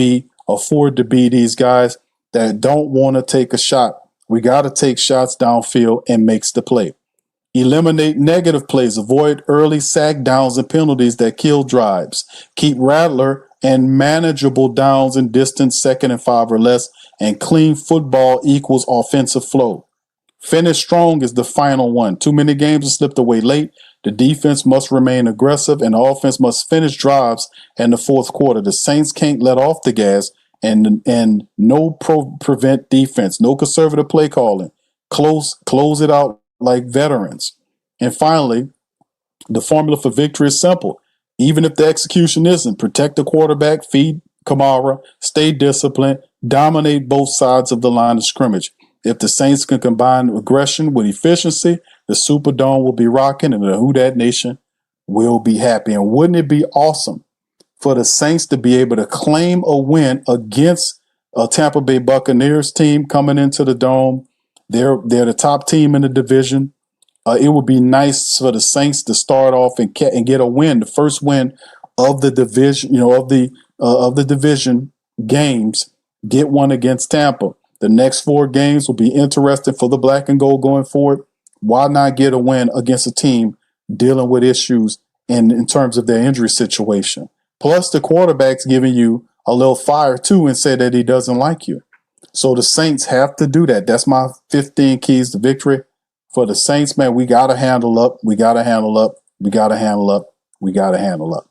afford to be these guys that don't want to take a shot. We got to take shots downfield and makes the play. Eliminate negative plays. Avoid early sack downs and penalties that kill drives. Keep rattler and manageable downs in distance, 2nd and 5 or less. And clean football equals offensive flow. Finish strong is the final one. Too many games have slipped away late. The defense must remain aggressive and the offense must finish drives in the 4th quarter. The Saints can't let off the gas and no prevent defense, no conservative play calling. Close it out like veterans. And finally, the formula for victory is simple. Even if the execution isn't, protect the quarterback, feed Kamara, stay disciplined, dominate both sides of the line of scrimmage. If the Saints can combine aggression with efficiency, the Superdome will be rocking and the Who Dat Nation will be happy. And wouldn't it be awesome for the Saints to be able to claim a win against a Tampa Bay Buccaneers team coming into the Dome? They're the top team in the division. It would be nice for the Saints to start off and get a win, the first win of the division, of the division games. Get one against Tampa. The next 4 games will be interesting for the black and gold going forward. Why not get a win against a team dealing with issues in terms of their injury situation? Plus, the quarterback's giving you a little fire too and say that he doesn't like you. So the Saints have to do that. That's my 15 keys to victory. For the Saints, man, we got to handle up. We got to handle up. We got to handle up. We got to handle up.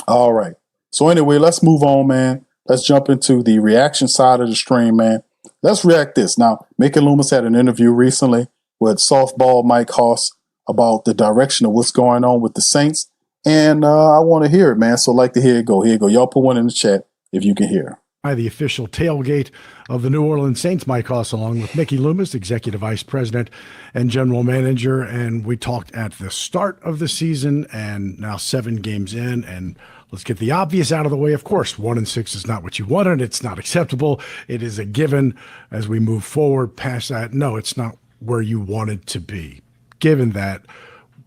All right. So anyway, let's move on, man. Let's jump into the reaction side of the stream, man. Let's react this. Now, Mickey Loomis had an interview recently with softball Mike Hoss about the direction of what's going on with the Saints. And I want to hear it, man. So I'd like to hear it go. Here you go. Y'all put one in the chat if you can hear. The official tailgate of the New Orleans Saints, Mike Hoss, along with Mickey Loomis, Executive Vice President and General Manager. And we talked at the start of the season and now 7 games in. And let's get the obvious out of the way. Of course, 1-6 is not what you wanted. It's not acceptable. It is a given as we move forward past that. No, it's not where you wanted to be. Given that,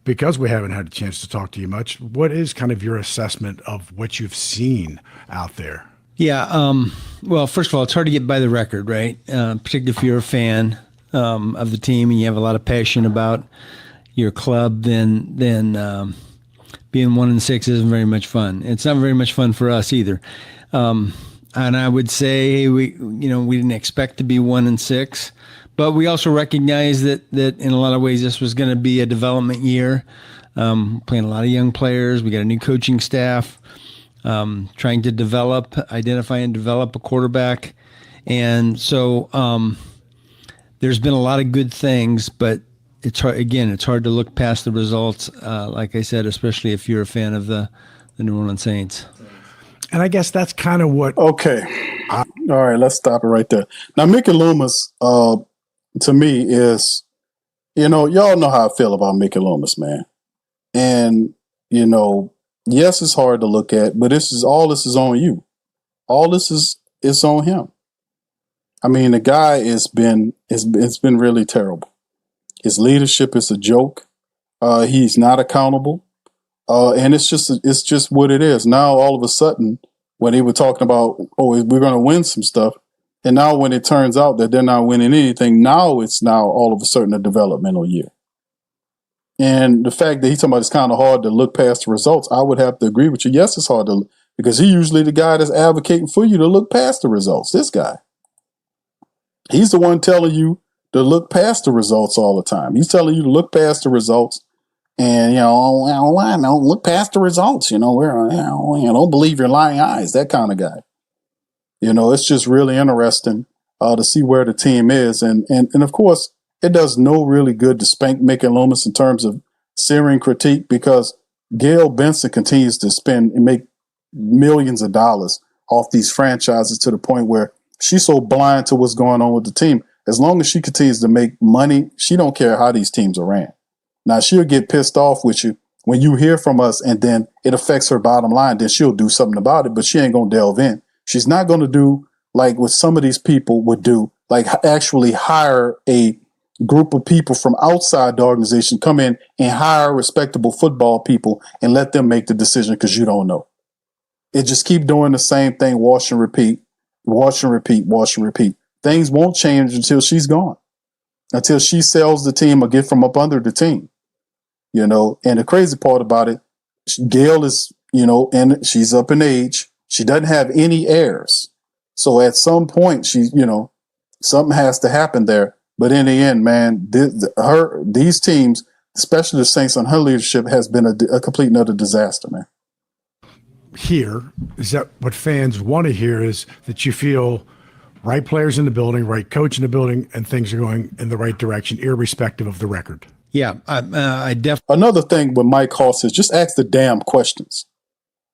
because we haven't had a chance to talk to you much, what is kind of your assessment of what you've seen out there? Yeah. Well, first of all, it's hard to get by the record, right? Particularly if you're a fan of the team and you have a lot of passion about your club, then being 1-6 isn't very much fun. It's not very much fun for us either. And I would say we didn't expect to be 1-6, but we also recognize that in a lot of ways this was going to be a development year. Playing a lot of young players. We got a new coaching staff. Trying to identify and develop a quarterback. And so there's been a lot of good things, but it's hard to look past the results, like I said, especially if you're a fan of the New Orleans Saints. And I guess that's kind of what... Okay. All right, let's stop it right there. Now, Mickey Loomis, to me, is, y'all know how I feel about Mickey Loomis, man. And, yes, it's hard to look at, but this is on you. All this is on him. I mean, the guy it's been really terrible. His leadership is a joke. He's not accountable. And it's just what it is. Now, all of a sudden, when they were talking about, we're going to win some stuff. And now when it turns out that they're not winning anything, it's all of a sudden a developmental year. And the fact that he's talking about it's kind of hard to look past the results, I would have to agree with you. Yes, it's hard to look, because he's usually the guy that's advocating for you to look past the results. This guy, he's the one telling you to look past the results all the time. He's telling you to look past the results and, don't look past the results. Don't believe your lying eyes, that kind of guy. It's just really interesting to see where the team is. And of course, it does no really good to spank Mickey Loomis in terms of searing critique, because Gail Benson continues to spend and make millions of dollars off these franchises to the point where she's so blind to what's going on with the team. As long as she continues to make money, she don't care how these teams are ran. Now, she'll get pissed off with you when you hear from us and then it affects her bottom line. Then she'll do something about it, but she ain't going to delve in. She's not going to do like what some of these people would do, like actually hire a group of people from outside the organization, come in and hire respectable football people and let them make the decision, because you don't know. It just keep doing the same thing, wash and repeat, wash and repeat, wash and repeat. Things won't change until she's gone, until she sells the team or get from up under the team. And the crazy part about it, Gail is, and she's up in age. She doesn't have any heirs. So at some point, something has to happen there. But in the end, man, these teams, especially the Saints on her leadership, has been a complete and utter disaster, man. Here is that what fans want to hear is that you feel right players in the building, right coach in the building, and things are going in the right direction, irrespective of the record. Yeah, I definitely. Another thing with Mike Hoss is just ask the damn questions.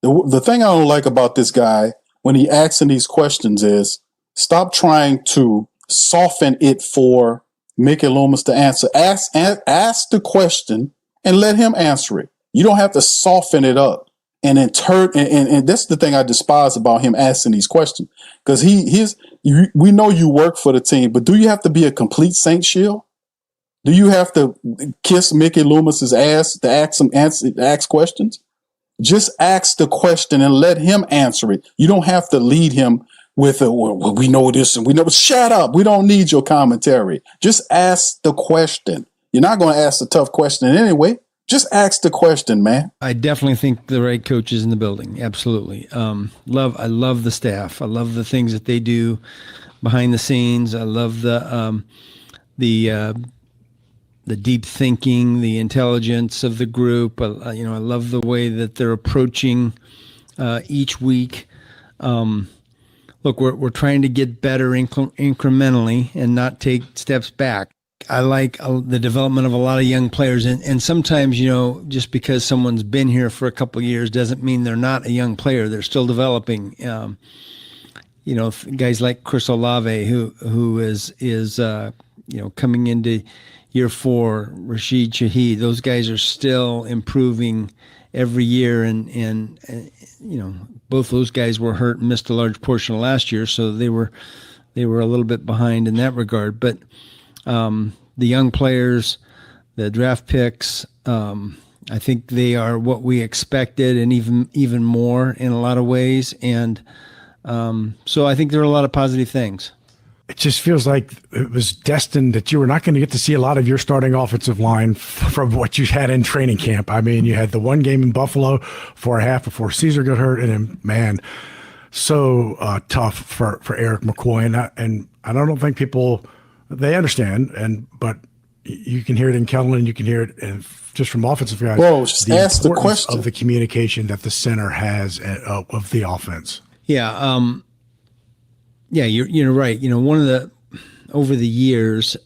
The thing I don't like about this guy when he asking these questions is stop trying to soften it for Mickey Loomis to answer. Ask the question and let him answer it. You don't have to soften it up and and that's the thing I despise about him asking these questions. Because we know you work for the team, but do you have to be a complete Saint shield? Do you have to kiss Mickey Loomis's ass to ask questions? Just ask the question and let him answer it. You don't have to lead him with well, we know this and we know. Shut up. We don't need your commentary. Just ask the question. You're not going to ask the tough question anyway. Just ask the question, man. I definitely think the right coach is in the building. Absolutely. I love the staff. I love the things that they do behind the scenes. I love the deep thinking, the intelligence of the group. I love the way that they're approaching each week. Look, we're trying to get better incrementally and not take steps back. I like the development of a lot of young players, and sometimes, just because someone's been here for a couple of years doesn't mean they're not a young player. They're still developing. Guys like Chris Olave, who is coming into year 4, Rashid Shaheed, those guys are still improving every year, and both those guys were hurt and missed a large portion of last year, so they were a little bit behind in that regard. But the young players, the draft picks, I think they are what we expected, and even more in a lot of ways. And so I think there are a lot of positive things. It just feels like it was destined that you were not going to get to see a lot of your starting offensive line from what you had in training camp. I mean, you had the one game in Buffalo for a half before Caesar got hurt, and then, man, so tough for Eric McCoy. And I don't think people, they understand, but you can hear it in Kellen, and you can hear it just from offensive guys. Well, just ask the question of the communication that the center has of the offense. Yeah. Yeah, you're right. One of the over the years,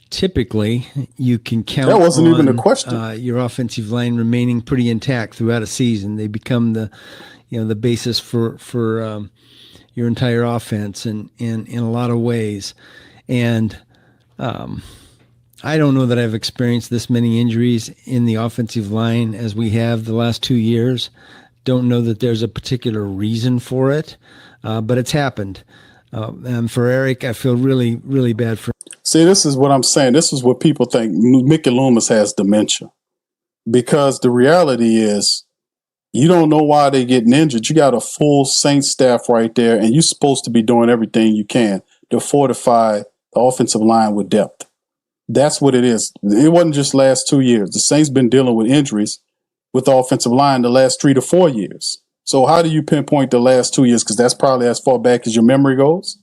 typically you can count. That wasn't on, even a question. Your offensive line remaining pretty intact throughout a season. They become the basis for your entire offense, and in a lot of ways. And I don't know that I've experienced this many injuries in the offensive line as we have the last 2 years. Don't know that there's a particular reason for it. But it's happened. And for Eric, I feel really, really bad for him. See, this is what I'm saying. This is what people think. Mickey Loomis has dementia. Because the reality is, you don't know why they're getting injured. You got a full Saints staff right there, and you're supposed to be doing everything you can to fortify the offensive line with depth. That's what it is. It wasn't just last 2 years. The Saints been dealing with injuries with the offensive line the last 3 to 4 years. So how do you pinpoint the last 2 years? Because that's probably as far back as your memory goes.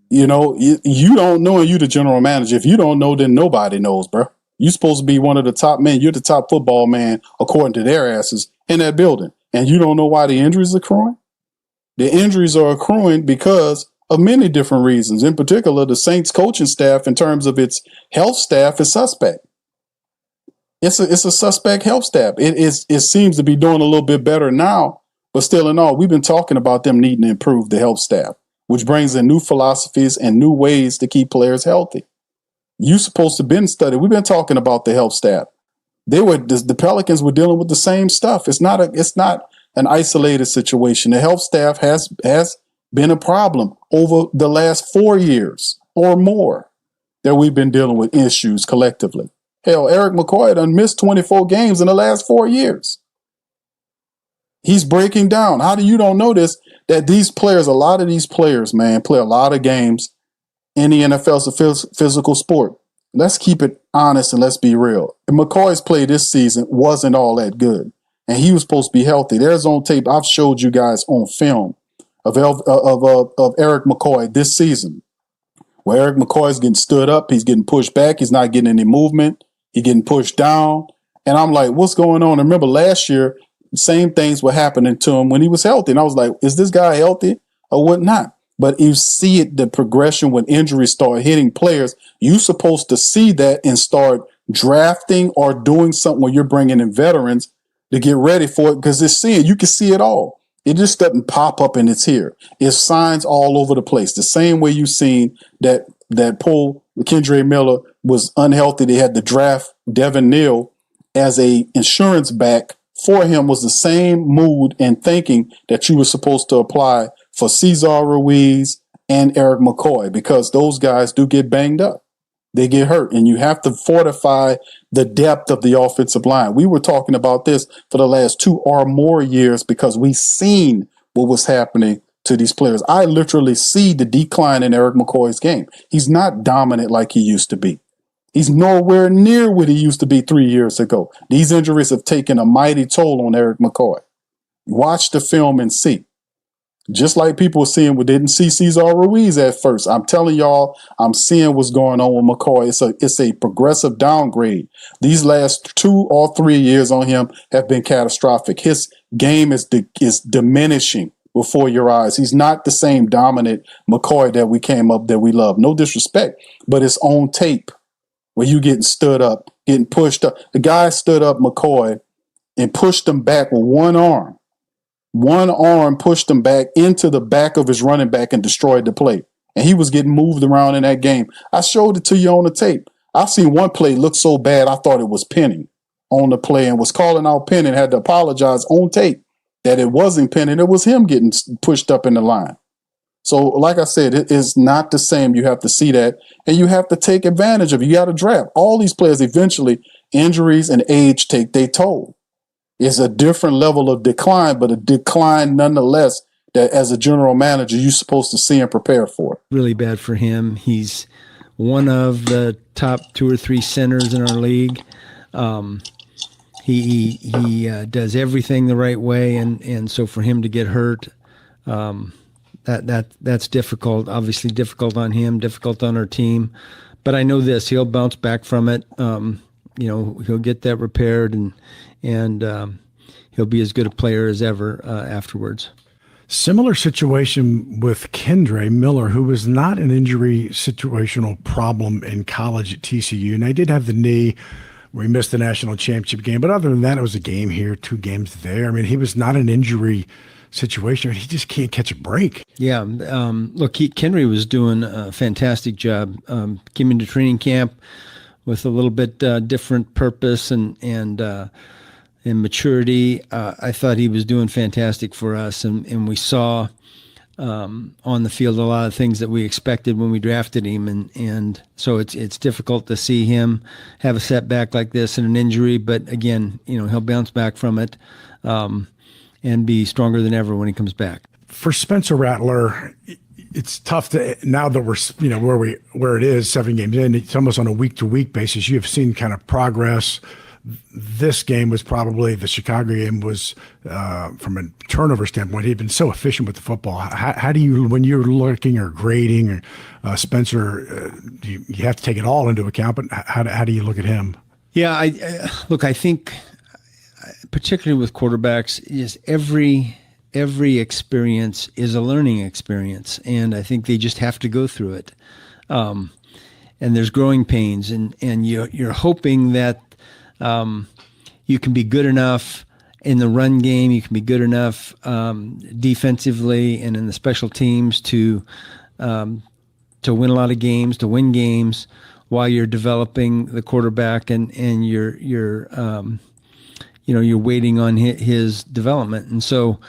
You don't know, and you the general manager. If you don't know, then nobody knows, bro. You're supposed to be one of the top men. You're the top football man, according to their asses, in that building. And you don't know why the injuries are accruing? The injuries are accruing because of many different reasons. In particular, the Saints coaching staff, in terms of its health staff, is suspect. It's a suspect health staff. It seems to be doing a little bit better now, but still in all, we've been talking about them needing to improve the health staff, which brings in new philosophies and new ways to keep players healthy. You supposed to been studied. We've been talking about the health staff. The Pelicans were dealing with the same stuff. It's not an isolated situation. The health staff has been a problem over the last 4 years or more that we've been dealing with issues collectively. Hell, Eric McCoy done missed 24 games in the last 4 years. He's breaking down. How do you don't know this? That these players, a lot of these players, man, play a lot of games in the NFL. It's a physical sport. Let's keep it honest and let's be real. McCoy's play this season wasn't all that good, and he was supposed to be healthy. There's on tape. I've showed you guys on film of Eric McCoy this season, where Eric McCoy's getting stood up. He's getting pushed back. He's not getting any movement. He's getting pushed down. And I'm like, what's going on? And remember last year, same things were happening to him when he was healthy. And I was like, is this guy healthy or what not? But you see it, the progression when injuries start hitting players. You're supposed to see that and start drafting or doing something where you're bringing in veterans to get ready for it, because you can see it all. It just doesn't pop up and it's here. It's signs all over the place. The same way you've seen that Paul Kendre Miller was unhealthy. They had to draft Devin Neal as a insurance back for him was the same mood and thinking that you were supposed to apply for Cesar Ruiz and Eric McCoy, because those guys do get banged up. They get hurt, and you have to fortify the depth of the offensive line. We were talking about this for the last 2 or more years because we've seen what was happening to these players. I literally see the decline in Eric McCoy's game. He's not dominant like he used to be. He's nowhere near what he used to be 3 years ago. These injuries have taken a mighty toll on Eric McCoy. Watch the film and see. Just like people were seeing, we didn't see Cesar Ruiz at first. I'm telling y'all, I'm seeing what's going on with McCoy. It's a progressive downgrade. These last 2 or 3 years on him have been catastrophic. His game is diminishing before your eyes. He's not the same dominant McCoy that we love. No disrespect, but it's on tape where you getting stood up, getting pushed up. The guy stood up McCoy and pushed him back with one arm. One arm pushed him back into the back of his running back and destroyed the play. And he was getting moved around in that game. I showed it to you on the tape. I've seen one play look so bad I thought it was Penning on the play and was calling out Penning, had to apologize on tape that it wasn't Penning. It was him getting pushed up in the line. So like I said, it is not the same. You have to see that, and you have to take advantage of it. You got to draft. All these players eventually, injuries and age take their toll. It's a different level of decline, but a decline nonetheless that as a general manager, you're supposed to see and prepare for. Really bad for him. He's one of the top 2 or 3 centers in our league. He does everything the right way, and so for him to get hurt, that's difficult. Obviously difficult on him, difficult on our team. But I know this: he'll bounce back from it. He'll get that repaired, and he'll be as good a player as ever afterwards. Similar situation with Kendre Miller, who was not an injury situational problem in college at TCU. And I did have the knee where he missed the national championship game. But other than that, it was a game here, 2 games there. I mean, he was not an injury situation. He just can't catch a break. Yeah. Look, Kendre was doing a fantastic job. Came into training camp with a little bit different purpose and maturity. I thought he was doing fantastic for us, and we saw on the field a lot of things that we expected when we drafted him, and so it's difficult to see him have a setback like this and an injury. But again, he'll bounce back from it and be stronger than ever when he comes back. For Spencer Rattler, it's tough to, now that we're where it is 7 games in, it's almost on a week-to-week basis. You have seen kind of progress. This game was probably, the Chicago game was, from a turnover standpoint, he'd been so efficient with the football. How do you, when you're looking or grading Spencer, you have to take it all into account, but how do you look at him? Yeah, I think particularly with quarterbacks, is every experience is a learning experience, and I think they just have to go through it. And there's growing pains, and you're hoping that you can be good enough in the run game, you can be good enough defensively and in the special teams to win a lot of games, to win games while you're developing the quarterback and you're waiting on his development. And so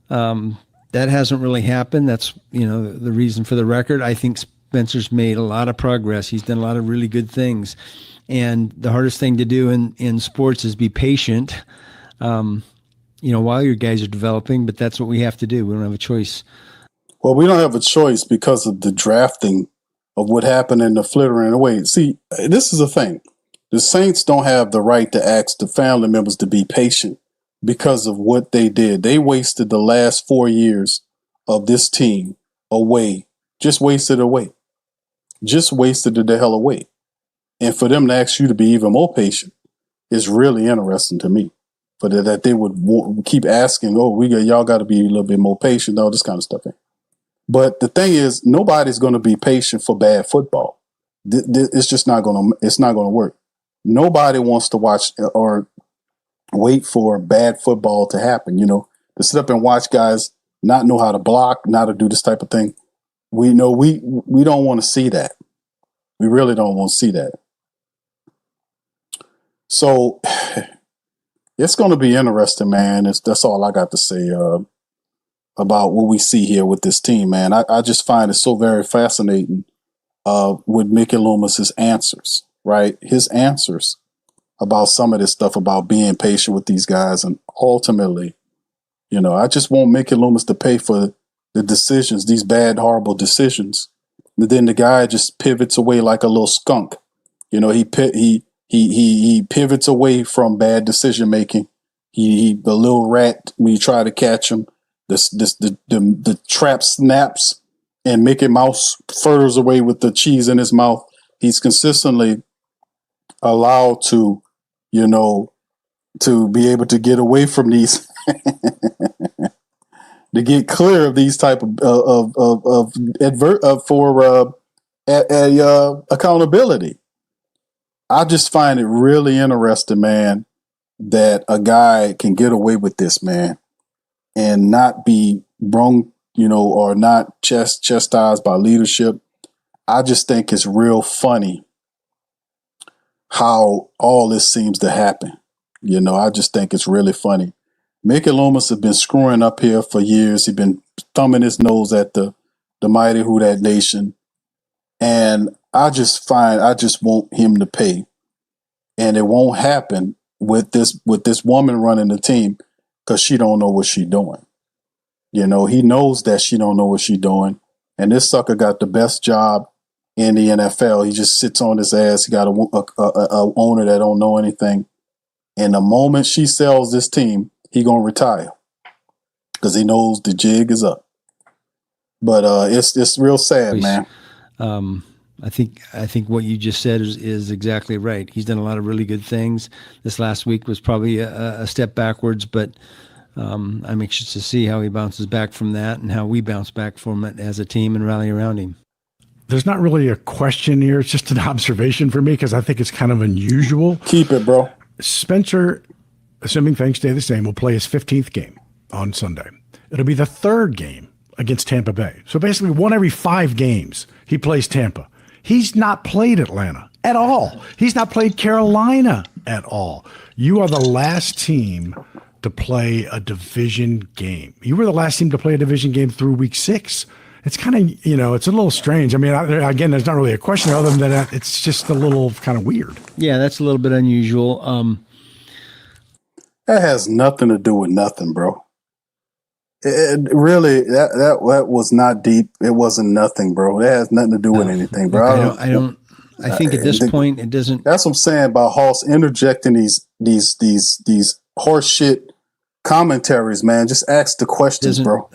that hasn't really happened. That's, the reason for the record. I think Spencer's made a lot of progress. He's done a lot of really good things. And the hardest thing to do in sports is be patient, while your guys are developing, but that's what we have to do. We don't have a choice. Well, we don't have a choice because of the drafting of what happened in the flittering away. See, this is the thing. The Saints don't have the right to ask the family members to be patient because of what they did. They wasted the last 4 years of this team away. Just wasted away. Just wasted it the hell away. And for them to ask you to be even more patient is really interesting to me. For that they would keep asking, y'all got to be a little bit more patient, all this kind of stuff. But the thing is, nobody's going to be patient for bad football. It's just not going to work. Nobody wants to watch or wait for bad football to happen, to sit up and watch guys not know how to block, not to do this type of thing. We know we don't want to see that. We really don't want to see that. So It's going to be interesting, man. That's all I got to say about what we see here with this team, man. I just find it so very fascinating with Mickey Loomis's answers, right? His answers about some of this stuff about being patient with these guys. And ultimately, I just want Mickey Loomis to pay for the decisions, these bad, horrible decisions. And then the guy just pivots away like a little skunk. He pivots away from bad decision making. He the little rat when you try to catch him. The trap snaps and Mickey Mouse furthers away with the cheese in his mouth. He's consistently allowed to, to be able to get away from these, to get clear of these type of accountability. I just find it really interesting, man, that a guy can get away with this, man, and not be brung, or not chastised by leadership. I just think it's real funny how all this seems to happen. I just think it's really funny. Mickey Loomis has been screwing up here for years. He's been thumbing his nose at the mighty Who Dat Nation. And I just want him to pay. And it won't happen with this woman running the team because she don't know what she's doing. He knows that she don't know what she's doing. And this sucker got the best job in the NFL. He just sits on his ass. He got a owner that don't know anything. And the moment she sells this team, he gonna retire because he knows the jig is up. But it's real sad, man. I think what you just said is exactly right. He's done a lot of really good things. This last week was probably a step backwards, but I'm anxious to see how he bounces back from that and how we bounce back from it as a team and rally around him. There's not really a question here. It's just an observation for me because I think it's kind of unusual. Keep it, bro. Spencer, assuming things stay the same, will play his 15th game on Sunday. It'll be the third game against Tampa Bay. So basically 1 every 5 games he plays Tampa. He's not played Atlanta at all. He's not played Carolina at all. You are the last team to play a division game. You were the last team to play a division game through week 6. It's kind of, it's a little strange. I mean, again, there's not really a question other than that it's just a little kind of weird. Yeah, that's a little bit unusual. That has nothing to do with nothing, bro. It really, that was not deep. It wasn't nothing, bro. That has nothing to do with anything, bro. I think at this point it doesn't. That's what I'm saying about Hoss interjecting these horse shit commentaries, man. Just ask the questions, bro.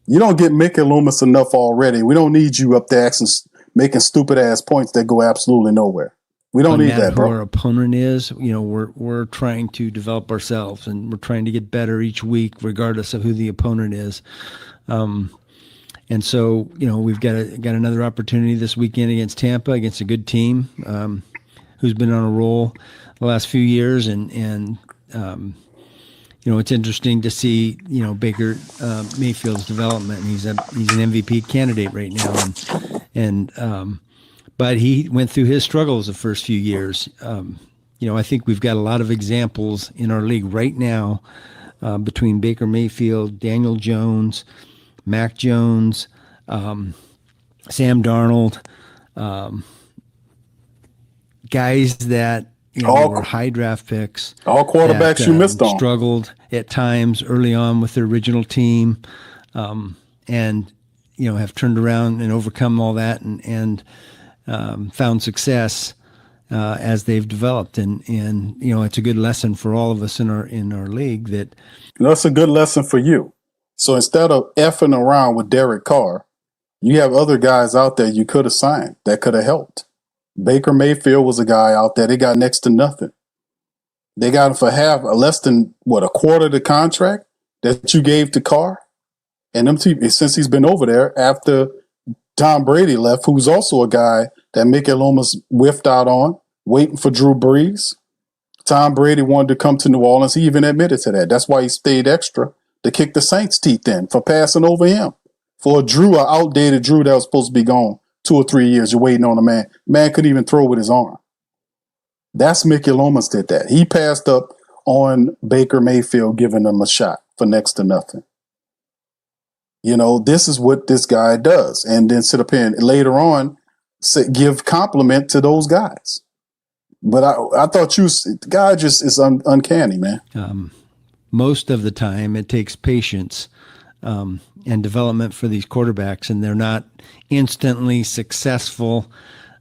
You don't get Mickey Loomis enough already. We don't need you up there making stupid ass points that go absolutely nowhere. We don't need that, bro. Who our opponent is, we're trying to develop ourselves and we're trying to get better each week, regardless of who the opponent is. And so, we've got another opportunity this weekend against Tampa, against a good team who's been on a roll the last few years, and it's interesting to see, Baker Mayfield's development. He's an MVP candidate right now, but he went through his struggles the first few years. I think we've got a lot of examples in our league right now between Baker Mayfield, Daniel Jones, Mac Jones, Sam Darnold, guys that were high draft picks. All quarterbacks you missed on. Struggled at times early on with their original team, and have turned around and overcome all that and found success as they've developed. And it's a good lesson for all of us in our league. That's a good lesson for you. So instead of effing around with Derek Carr, you have other guys out there you could have signed that could have helped. Baker Mayfield was a guy out there. They got next to nothing. They got him for less than a quarter of the contract that you gave to Carr. And them two, since he's been over there after Tom Brady left, who's also a guy that Mickey Loomis whiffed out on, waiting for Drew Brees. Tom Brady wanted to come to New Orleans. He even admitted to that. That's why he stayed extra to kick the Saints' teeth in for passing over him. For an outdated Drew that was supposed to be gone 2 or 3 years, you're waiting on a man. Man couldn't even throw with his arm. That's Mickey Loomis did that. He passed up on Baker Mayfield giving them a shot for next to nothing. This is what this guy does. And then sit up here and later on give compliment to those guys. But I thought the guy just is uncanny, man. Most of the time it takes patience and development for these quarterbacks, and they're not instantly successful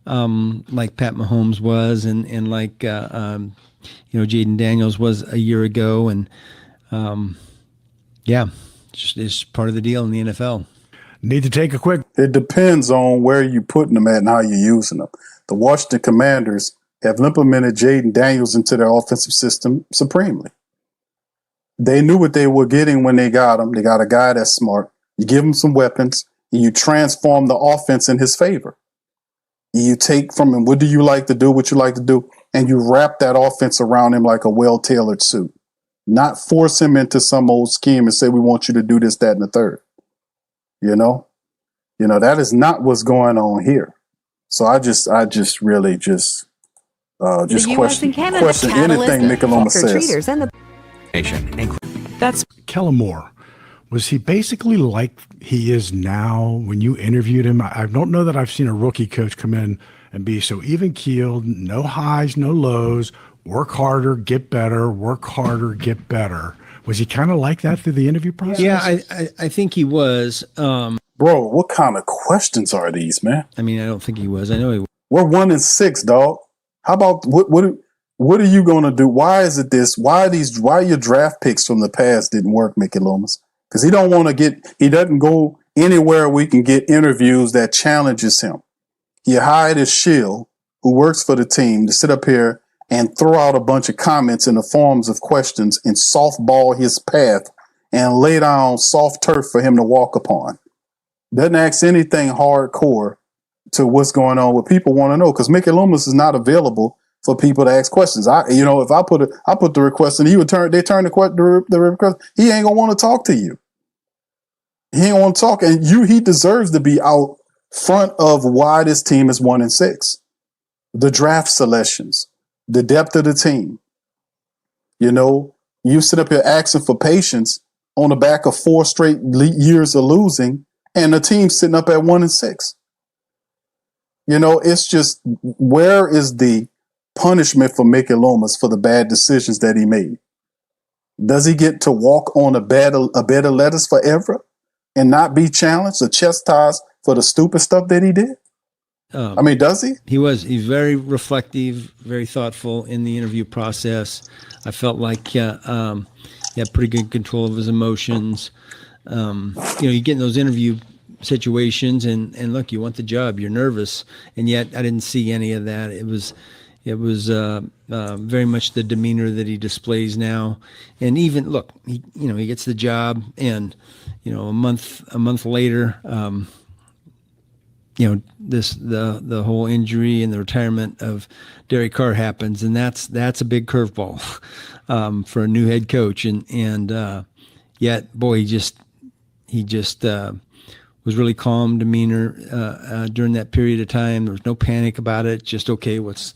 like Pat Mahomes was and like Jaden Daniels was a year ago. And it's part of the deal in the NFL. Need to take a quick. It depends on where you're putting them at and how you're using them. The Washington Commanders have implemented Jaden Daniels into their offensive system supremely. They knew what they were getting when they got him. They got a guy that's smart. You give him some weapons, and you transform the offense in his favor. You take from him, what do you like to do, what you like to do, and you wrap that offense around him like a well-tailored suit. Not force him into some old scheme and say, we want you to do this, that, and the third. That is not what's going on here. So I just really question anything Mickey Loomis says. That's Kellen Moore. Was he basically like he is now when you interviewed him? I don't know that I've seen a rookie coach come in and be so even-keeled, no highs, no lows, work harder, get better, work harder, get better. Was he kind of like that through the interview process? Yeah, I think he was. Bro, what kind of questions are these, man? I mean, I don't think he was. I know he was. We're 1-6, dog. How about what are you going to do? Why is it this? Why your draft picks from the past didn't work, Mickey Loomis? Because he doesn't go anywhere we can get interviews that challenges him. He hired his shill who works for the team to sit up here and throw out a bunch of comments in the forms of questions and softball his path and lay down soft turf for him to walk upon. Doesn't ask anything hardcore to what's going on, what people want to know, because Mickey Loomis is not available for people to ask questions. If I put the request and they turn the request, he ain't gonna want to talk to you. He ain't want to talk, and he deserves to be out front of why this team is 1-6. The draft selections, the depth of the team. You sit up here asking for patience on the back of 4 straight years of losing, and the team sitting up at 1-6. It's just, where is the punishment for Mickey Loomis for the bad decisions that he made? Does he get to walk on a bed of lettuce forever and not be challenged or chastised for the stupid stuff that he did? Does he? He's very reflective, very thoughtful in the interview process. I felt like he had pretty good control of his emotions. You get in those interview situations and look, you want the job, you're nervous, and yet I didn't see any of that. It was very much the demeanor that he displays now. And even look, he gets the job, and a month later, the whole injury and the retirement of Derek Carr happens, and that's a big curveball for a new head coach. And yet, boy, he just was really calm demeanor during that period of time. There was no panic about it. Just okay, let's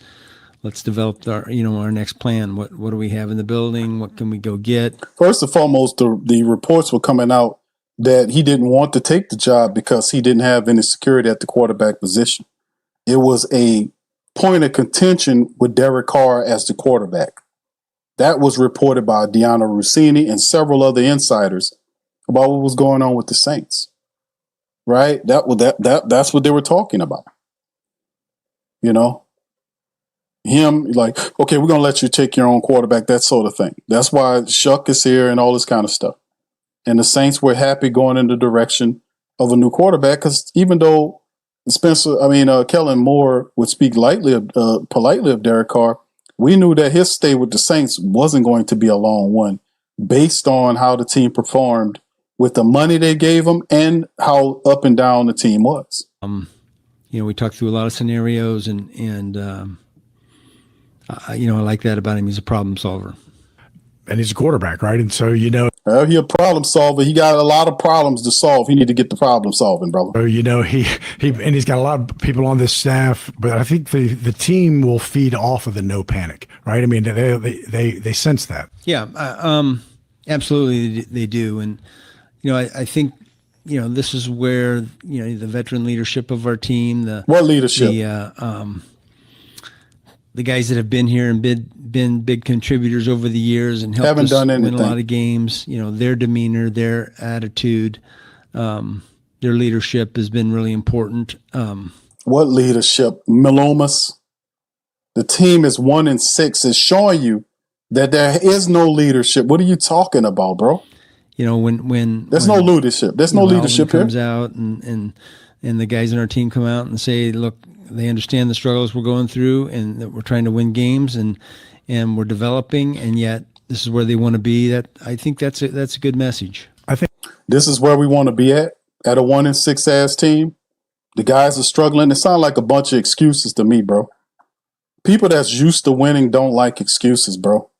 develop our next plan. What do we have in the building? What can we go get? First and foremost, the reports were coming out that he didn't want to take the job because he didn't have any security at the quarterback position. It was a point of contention with Derek Carr as the quarterback. That was reported by Deanna Rossini and several other insiders about what was going on with the Saints. Right? That's what they were talking about. Him like, okay, we're gonna let you take your own quarterback, that sort of thing. That's why Shuck is here and all this kind of stuff. And the Saints were happy going in the direction of a new quarterback, because even though Kellen Moore would speak politely of Derek Carr, we knew that his stay with the Saints wasn't going to be a long one, based on how the team performed with the money they gave him and how up and down the team was. We talked through a lot of scenarios, and I like that about him. He's a problem solver. And he's a quarterback, right? And so, He a problem solver. He got a lot of problems to solve. He need to get the problem solving, brother. So, he's got a lot of people on this staff, but I think the team will feed off of the no panic, right? I mean, they sense that. Yeah, absolutely they do. And, I think, this is where, the veteran leadership of our team, what leadership? The guys that have been here and been big contributors over the years and helped us win a lot of games, their demeanor, their attitude, their leadership has been really important. What leadership? Loomis? The team is 1-6. It's showing you that there is no leadership. What are you talking about, bro? When there's no leadership. There's no leadership here. Comes out and the guys on our team come out and say, look, they understand the struggles we're going through and that we're trying to win games and we're developing, and yet this is where they want to be. That I think that's a good message. I think this is where we want to be at a 1-6 ass team. The guys are struggling. It sounds like a bunch of excuses to me, bro. People that's used to winning don't like excuses, bro.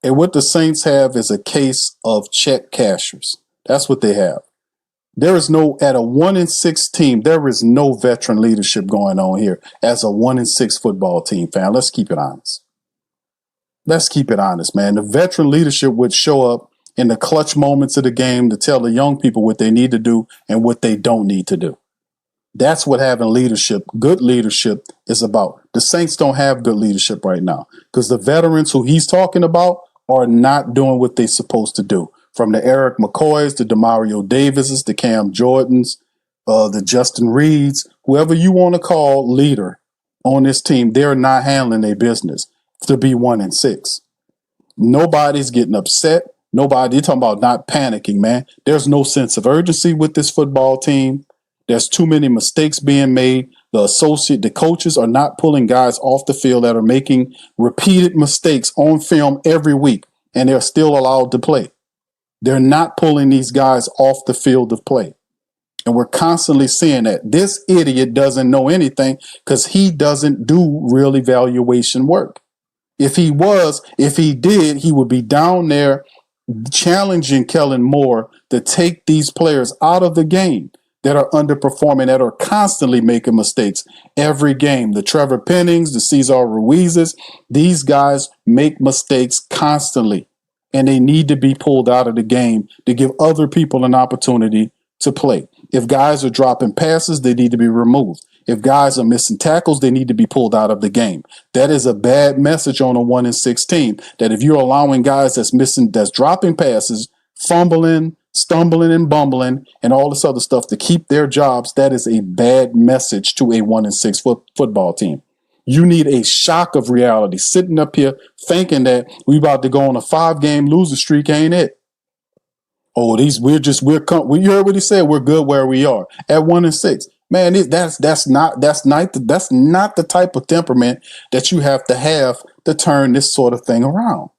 And what the Saints have is a case of check cashers. That's what they have. There is no, at a 1-6 team, there is no veteran leadership going on here as a 1-6 football team, fam. Let's keep it honest. Let's keep it honest, man. The veteran leadership would show up in the clutch moments of the game to tell the young people what they need to do and what they don't need to do. That's what having leadership, good leadership, is about. The Saints don't have good leadership right now because the veterans who he's talking about are not doing what they're supposed to do. From the Eric McCoys, the Demario Davises, the Cam Jordans, the Justin Reeds, whoever you want to call leader on this team, they're not handling their business to be 1-6. Nobody's getting upset. You're talking about not panicking, man. There's no sense of urgency with this football team. There's too many mistakes being made. The coaches are not pulling guys off the field that are making repeated mistakes on film every week, and they're still allowed to play. They're not pulling these guys off the field of play. And we're constantly seeing that. This idiot doesn't know anything because he doesn't do real evaluation work. If he did, he would be down there challenging Kellen Moore to take these players out of the game that are underperforming, that are constantly making mistakes every game. The Trevor Pennings, the Cesar Ruizes, these guys make mistakes constantly. And they need to be pulled out of the game to give other people an opportunity to play. If guys are dropping passes, they need to be removed. If guys are missing tackles, they need to be pulled out of the game. That is a bad message on a 1-6 team, that if you're allowing guys that's dropping passes, fumbling, stumbling and bumbling, and all this other stuff to keep their jobs, that is a bad message to a 1-6 football team. You need a shock of reality. Sitting up here thinking that we about to go on a 5-game losing streak ain't it. Oh, you heard what he said. We're good where we are at 1-6. Man, that's not the type of temperament that you have to turn this sort of thing around.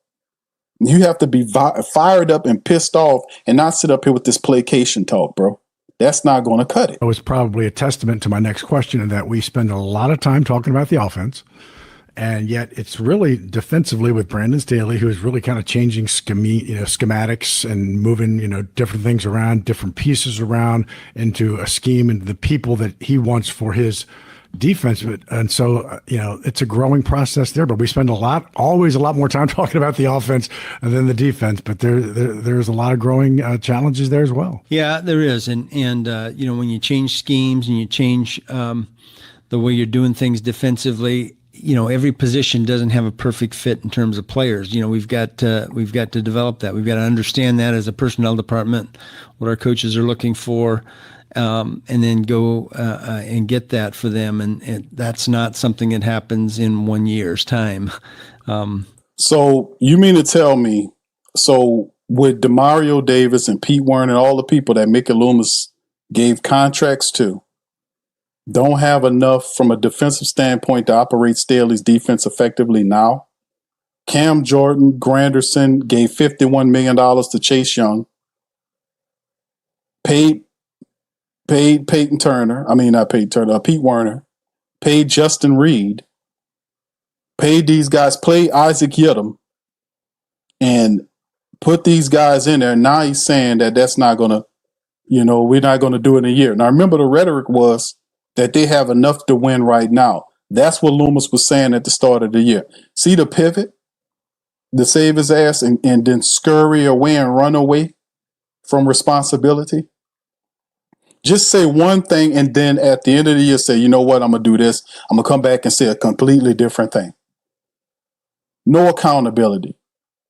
You have to be fired up and pissed off and not sit up here with this placation talk, bro. That's not going to cut it. It was probably a testament to my next question in that we spend a lot of time talking about the offense, and yet it's really defensively with Brandon Staley, who is really kind of changing schematics and moving, different things around, different pieces around into a scheme and the people that he wants for his defense. And so, it's a growing process there, but we spend always a lot more time talking about the offense than the defense, but there's a lot of growing challenges there as well. Yeah, there is. And when you change schemes and you change the way you're doing things defensively, every position doesn't have a perfect fit in terms of players. We've got to develop that. We've got to understand that as a personnel department, what our coaches are looking for, and then go and get that for them. And that's not something that happens in 1 year's time. So you mean to tell me, with Demario Davis and Pete Werner and all the people that Mickey Loomis gave contracts to, don't have enough from a defensive standpoint to operate Staley's defense effectively now? Cam Jordan, Granderson gave $51 million to Chase Young, paid Peyton Turner. I mean, not Peyton Turner, Pete Werner, paid Justin Reed, paid these guys, played Isaac Yiadom, and put these guys in there. Now he's saying that that's not going to, we're not going to do it in a year. Now, remember the rhetoric was that they have enough to win right now. That's what Loomis was saying at the start of the year. See the pivot to save his ass and then scurry away and run away from responsibility? Just say one thing and then at the end of the year say, you know what, I'm going to do this. I'm going to come back and say a completely different thing. No accountability.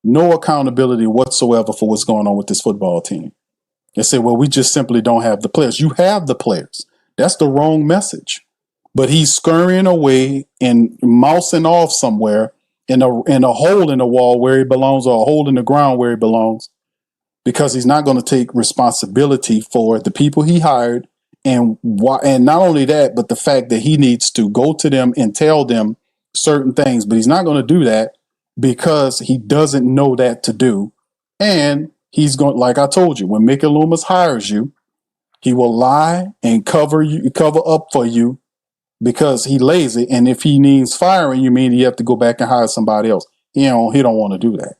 No accountability whatsoever for what's going on with this football team. They say, well, we just simply don't have the players. You have the players. That's the wrong message. But he's scurrying away and mousing off somewhere in a hole in the wall where he belongs, or a hole in the ground where he belongs, because he's not going to take responsibility for the people he hired. And not only that, but the fact that he needs to go to them and tell them certain things, but he's not going to do that because he doesn't know that to do. And he's going, like I told you, when Mickey Loomis hires you, he will lie and cover up for you because he lazy. And if he needs firing, you mean you have to go back and hire somebody else. He don't want to do that.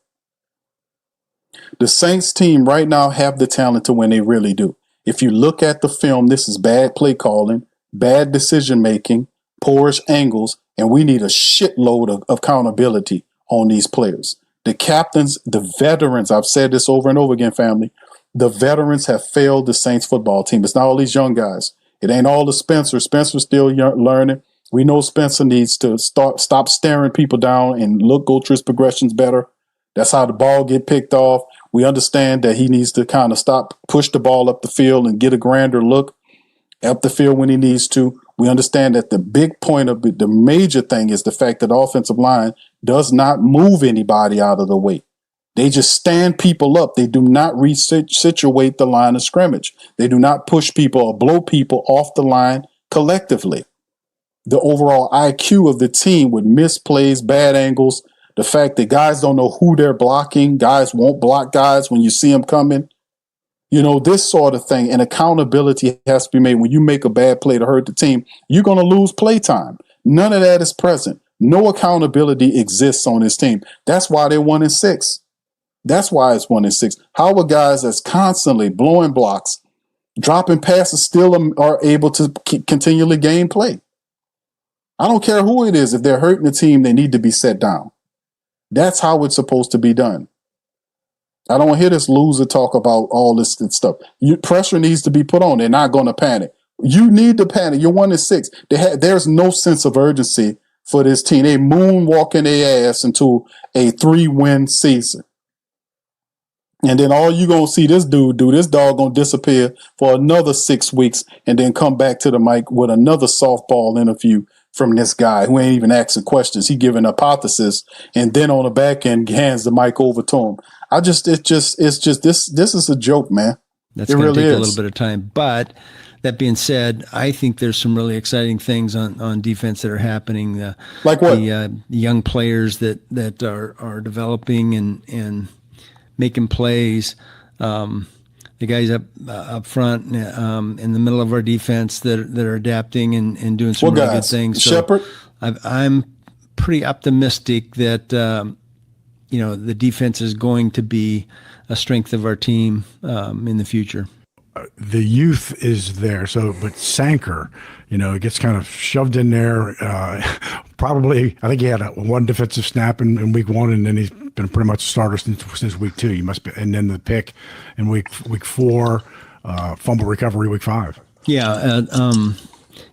The Saints team right now have the talent to win. They really do. If you look at the film, this is bad play calling, bad decision making, poorish angles, and we need a shitload of accountability on these players. The captains, the veterans, I've said this over and over again, family, the veterans have failed the Saints football team. It's not all these young guys. It ain't all the Spencer. Spencer's still learning. We know Spencer needs to stop staring people down and go through his progressions better. That's how the ball get picked off. We understand that he needs to kind of push the ball up the field and get a grander look up the field when he needs to. We understand that the big point of the major thing is the fact that the offensive line does not move anybody out of the way. They just stand people up. They do not resituate the line of scrimmage. They do not push people or blow people off the line collectively. The overall IQ of the team with misplays, bad angles, the fact that guys don't know who they're blocking, guys won't block guys when you see them coming. This sort of thing, and accountability has to be made. When you make a bad play to hurt the team, you're going to lose play time. None of that is present. No accountability exists on this team. That's why they're 1-6. That's why it's 1-6. How are guys that's constantly blowing blocks, dropping passes, still are able to continually gain play? I don't care who it is. If they're hurting the team, they need to be set down. That's how it's supposed to be done. I don't hear this loser talk about all this stuff. Pressure needs to be put on. They're not going to panic. You need to panic. You're 1-6. There's no sense of urgency for this team. They moonwalking their ass into a 3-win season. And then all you're going to see this dude do, this dog going to disappear for another 6 weeks and then come back to the mic with another softball interview from this guy who ain't even asking questions. He giving hypothesis, and then on the back end hands the mic over to him. It's just this is a joke, man. That's going to take a little bit of time. But that being said, I think there's some really exciting things on defense that are happening. Like what? The young players that are developing and making plays. The guys up front in the middle of our defense that are adapting and doing some really good things. So Shepard? I'm pretty optimistic that the defense is going to be a strength of our team in the future. The youth is there, but Sanker, gets kind of shoved in there. Probably, I think he had one defensive snap in week 1, and then he's been pretty much a starter since week 2. He must be, and then the pick in week 4, fumble recovery week 5. Yeah,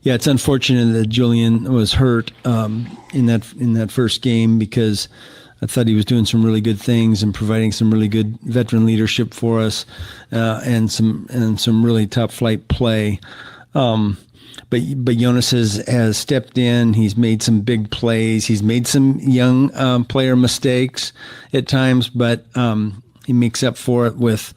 it's unfortunate that Julian was hurt in that first game, because I thought he was doing some really good things and providing some really good veteran leadership for us, and some really top flight play. But Jonas has stepped in. He's made some big plays. He's made some young player mistakes at times, but he makes up for it with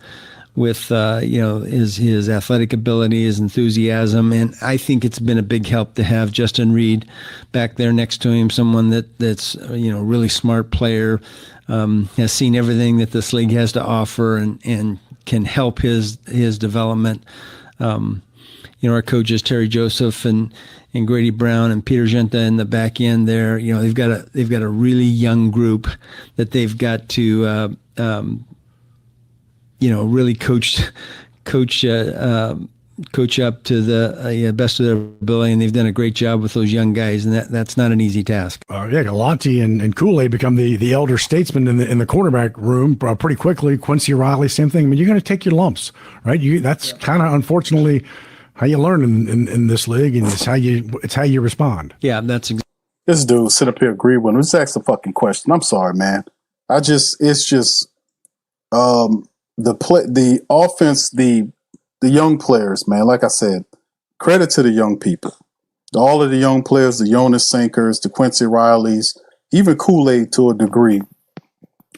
his athletic ability, his enthusiasm, and I think it's been a big help to have Justin Reed back there next to him, someone that's really smart player, has seen everything that this league has to offer, and can help his development. Our coaches Terry Joseph and Grady Brown and Peter Genta in the back end there. They've got a really young group that they've got to really coach up to the best of their ability, and they've done a great job with those young guys, and that's not an easy task. Galante and Kool-Aid become the elder statesman in the quarterback room pretty quickly. Quincy Riley, same thing. I mean, you're going to take your lumps, right? That's kind of unfortunately how you learn in this league, and it's how you respond. Yeah, this dude sit up here agree with him. Let's ask the fucking question. I'm sorry, man. It's just the offense, the young players, man. Like I said, credit to the young people. All of the young players, the Jonas Sinkers, the Quincy Rileys, even Kool-Aid to a degree.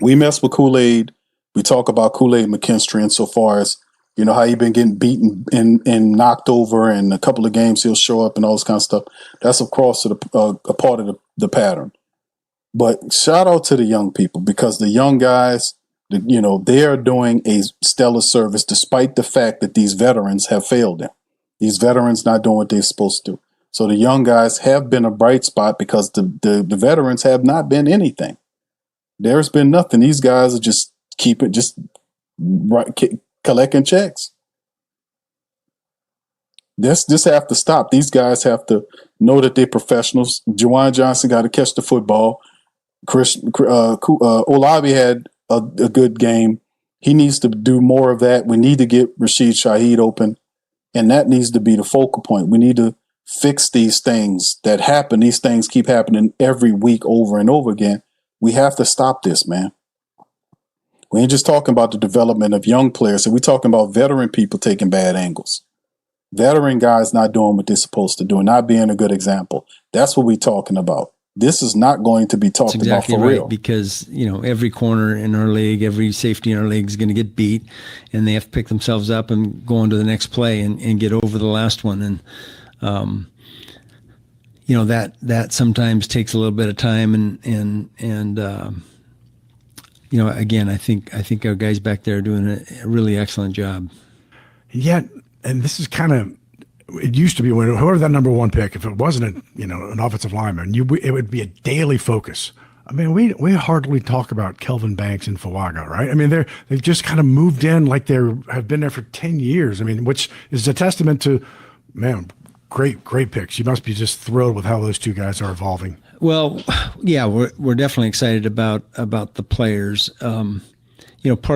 We mess with Kool-Aid. We talk about Kool-Aid McKinstry insofar as, how he been getting beaten and knocked over, and a couple of games he'll show up and all this kind of stuff. That's, of course, a part of the pattern. But shout out to the young people, because the young guys, they are doing a stellar service despite the fact that these veterans have failed them. These veterans not doing what they're supposed to do. So the young guys have been a bright spot because the veterans have not been anything. There's been nothing. These guys are just collecting checks. This have to stop. These guys have to know that they're professionals. Juwan Johnson got to catch the football. Olavi had a good game. He needs to do more of that. We need to get Rashid Shaheed open, and that needs to be the focal point. We need to fix these things that happen. These things keep happening every week over and over again. We have to stop this, man. We ain't just talking about the development of young players. We're talking about veteran people taking bad angles. Veteran guys not doing what they're supposed to do, not being a good example. That's what we're talking about. This is not going to be talked about for real. Because, every corner in our league, every safety in our league is going to get beat, and they have to pick themselves up and go on to the next play and get over the last one. And, that sometimes takes a little bit of time. And again, I think our guys back there are doing a really excellent job. Yeah, and this is kind of, it used to be when whoever that number one pick, if it wasn't an offensive lineman, it would be a daily focus. I mean, we hardly talk about Kelvin Banks and Fuaga, right? I mean, they've just kind of moved in like have been there for 10 years. I mean, which is a testament to, man, great picks. You must be just thrilled with how those two guys are evolving. Well, yeah, we're definitely excited about the players. Part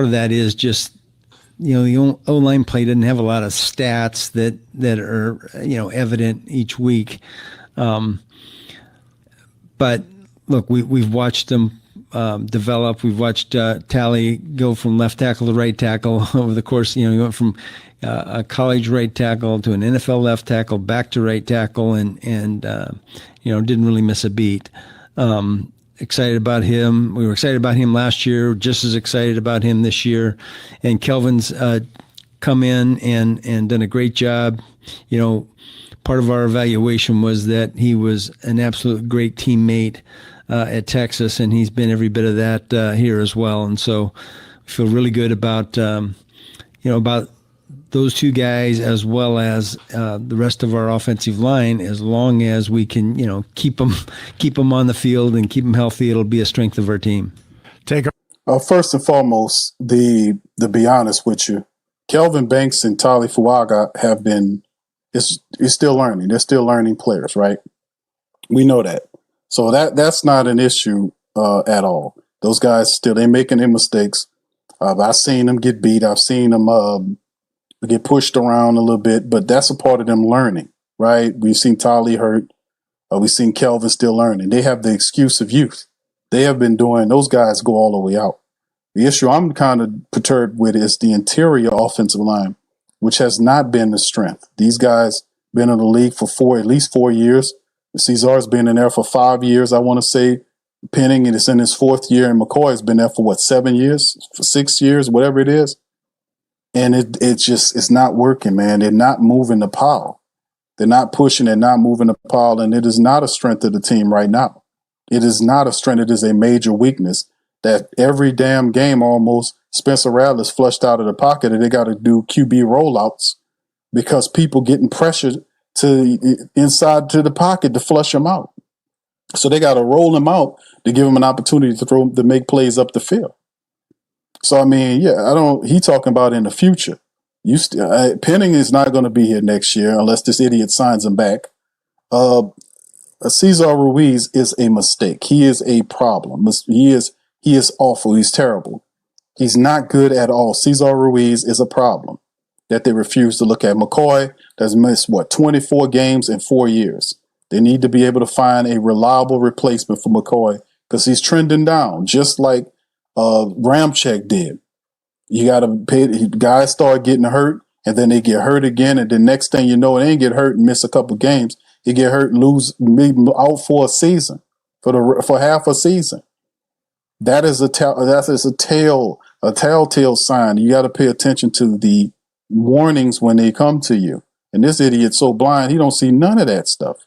of that is just, the O-line play didn't have a lot of stats that are, evident each week. But look, we've watched them develop. We've watched Tally go from left tackle to right tackle over the course. He went from a college right tackle to an NFL left tackle, back to right tackle, and didn't really miss a beat. Excited about him. We were excited about him last year, just as excited about him this year. And Kelvin's come in and done a great job. Part of our evaluation was that he was an absolute great teammate at Texas, and he's been every bit of that here as well. And so we feel really good about about those two guys, as well as the rest of our offensive line. As long as we can, keep them on the field and keep them healthy, it'll be a strength of our team. First and foremost, to be honest with you, Kelvin Banks and Tali Fuaga is still learning. They're still learning players, right? We know that. So that's not an issue at all. Those guys they're making their mistakes. I've seen them get beat. I've seen them get pushed around a little bit, but that's a part of them learning, right? We've seen Tali hurt. We've seen Kelvin still learning. They have the excuse of youth. They have been doing, those guys go all the way out. The issue I'm kind of perturbed with is the interior offensive line, which has not been the strength. These guys been in the league for at least 4 years. Cesar's been in there for 5 years, I want to say. Penning is in his 4th year, and McCoy has been there for 7 years, for 6 years, whatever it is. And it's not working, man. They're not moving the pile. They're not pushing. They're not moving the pile. And it is not a strength of the team right now. It is not a strength. It is a major weakness that every damn game almost Spencer Rattler's flushed out of the pocket and they got to do QB rollouts because people getting pressured to inside to the pocket to flush them out. So they got to roll them out to give them an opportunity to make plays up the field. So I mean, yeah, I don't. He talking about in the future. Penning is not going to be here next year unless this idiot signs him back. Cesar Ruiz is a mistake. He is a problem. He is awful. He's terrible. He's not good at all. Cesar Ruiz is a problem that they refuse to look at. McCoy has missed 24 games in 4 years. They need to be able to find a reliable replacement for McCoy because he's trending down, just like Ramczyk did. You got to pay. Guys start getting hurt, and then they get hurt again, and the next thing you know, they ain't get hurt and miss a couple games. They get hurt and lose, maybe out for a season, for half a season. That is a telltale sign. You got to pay attention to the warnings when they come to you. And this idiot's so blind, he don't see none of that stuff.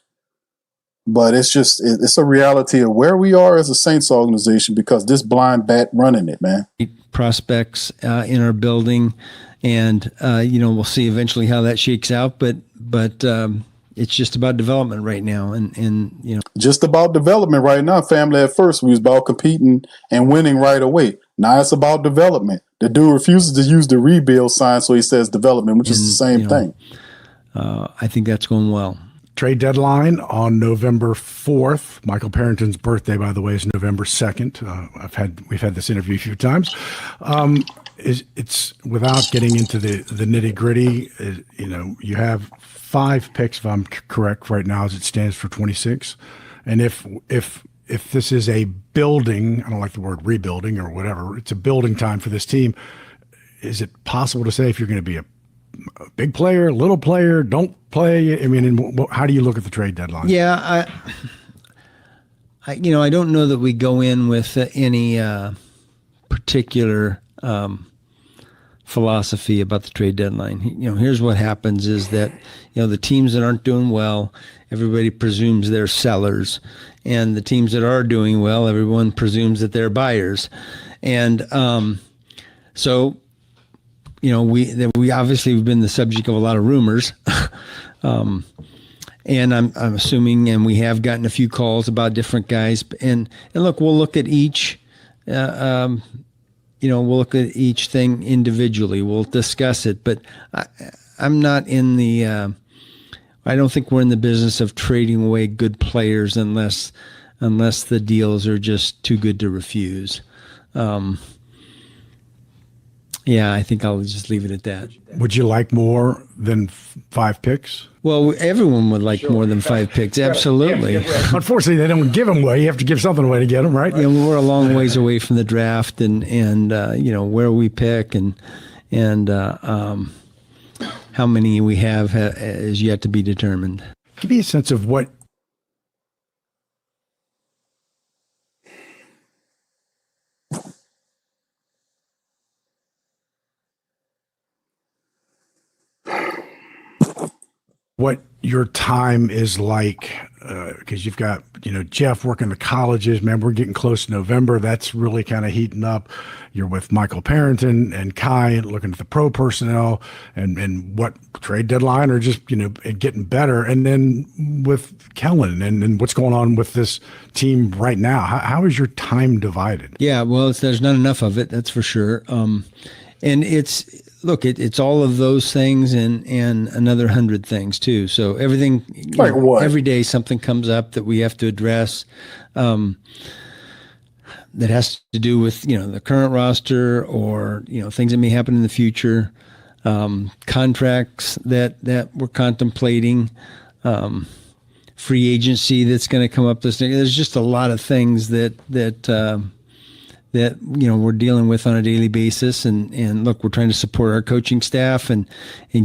But it's a reality of where we are as a Saints organization because this blind bat running it, man. Prospects in our building, and we'll see eventually how that shakes out. But it's just about development right now, and just about development right now. Family at first, we was about competing and winning right away. Now it's about development. The dude refuses to use the rebuild sign, so he says development, which is the same thing. I think that's going well. Trade deadline on November 4th. Michael Parrington's birthday, by the way, is November 2nd. We've had this interview a few times. It's without getting into the nitty gritty. You have 5 picks, if I'm correct, right now as it stands for 26. And if this is a building, I don't like the word rebuilding or whatever, it's a building time for this team. Is it possible to say if you're going to be a big player, little player, don't play? I mean, how do you look at the trade deadline? Yeah, I don't know that we go in with any particular philosophy about the trade deadline. Here's what happens is that, the teams that aren't doing well, everybody presumes they're sellers. And the teams that are doing well, everyone presumes that they're buyers. And so, we obviously have been the subject of a lot of rumors. And I'm assuming, and we have gotten a few calls about different guys. And look, we'll look at each, we'll look at each thing individually. We'll discuss it. But I'm not in the, I don't think we're in the business of trading away good players unless the deals are just too good to refuse. Yeah, I think I'll just leave it at that. Would you like more than 5 picks? Well, everyone would like more than 5 picks. Absolutely. Unfortunately, they don't give them away. You have to give something away to get them, right? We're a long ways away from the draft, and where we pick and how many we have is yet to be determined. Give me a sense of what your time is like, because you've got, Jeff working the colleges. Man, we're getting close to November. That's really kind of heating up. You're with Michael Parrington and Kai looking at the pro personnel and what trade deadline or just, getting better. And then with Kellen and what's going on with this team right now, how is your time divided? Yeah, well, there's not enough of it. That's for sure. And it's all of those things and another 100 things too. So everything, like what? Every day something comes up that we have to address that has to do with, the current roster or, things that may happen in the future, contracts that we're contemplating, free agency that's going to come up this thing. There's just a lot of things that we're dealing with on a daily basis, and look, we're trying to support our coaching staff and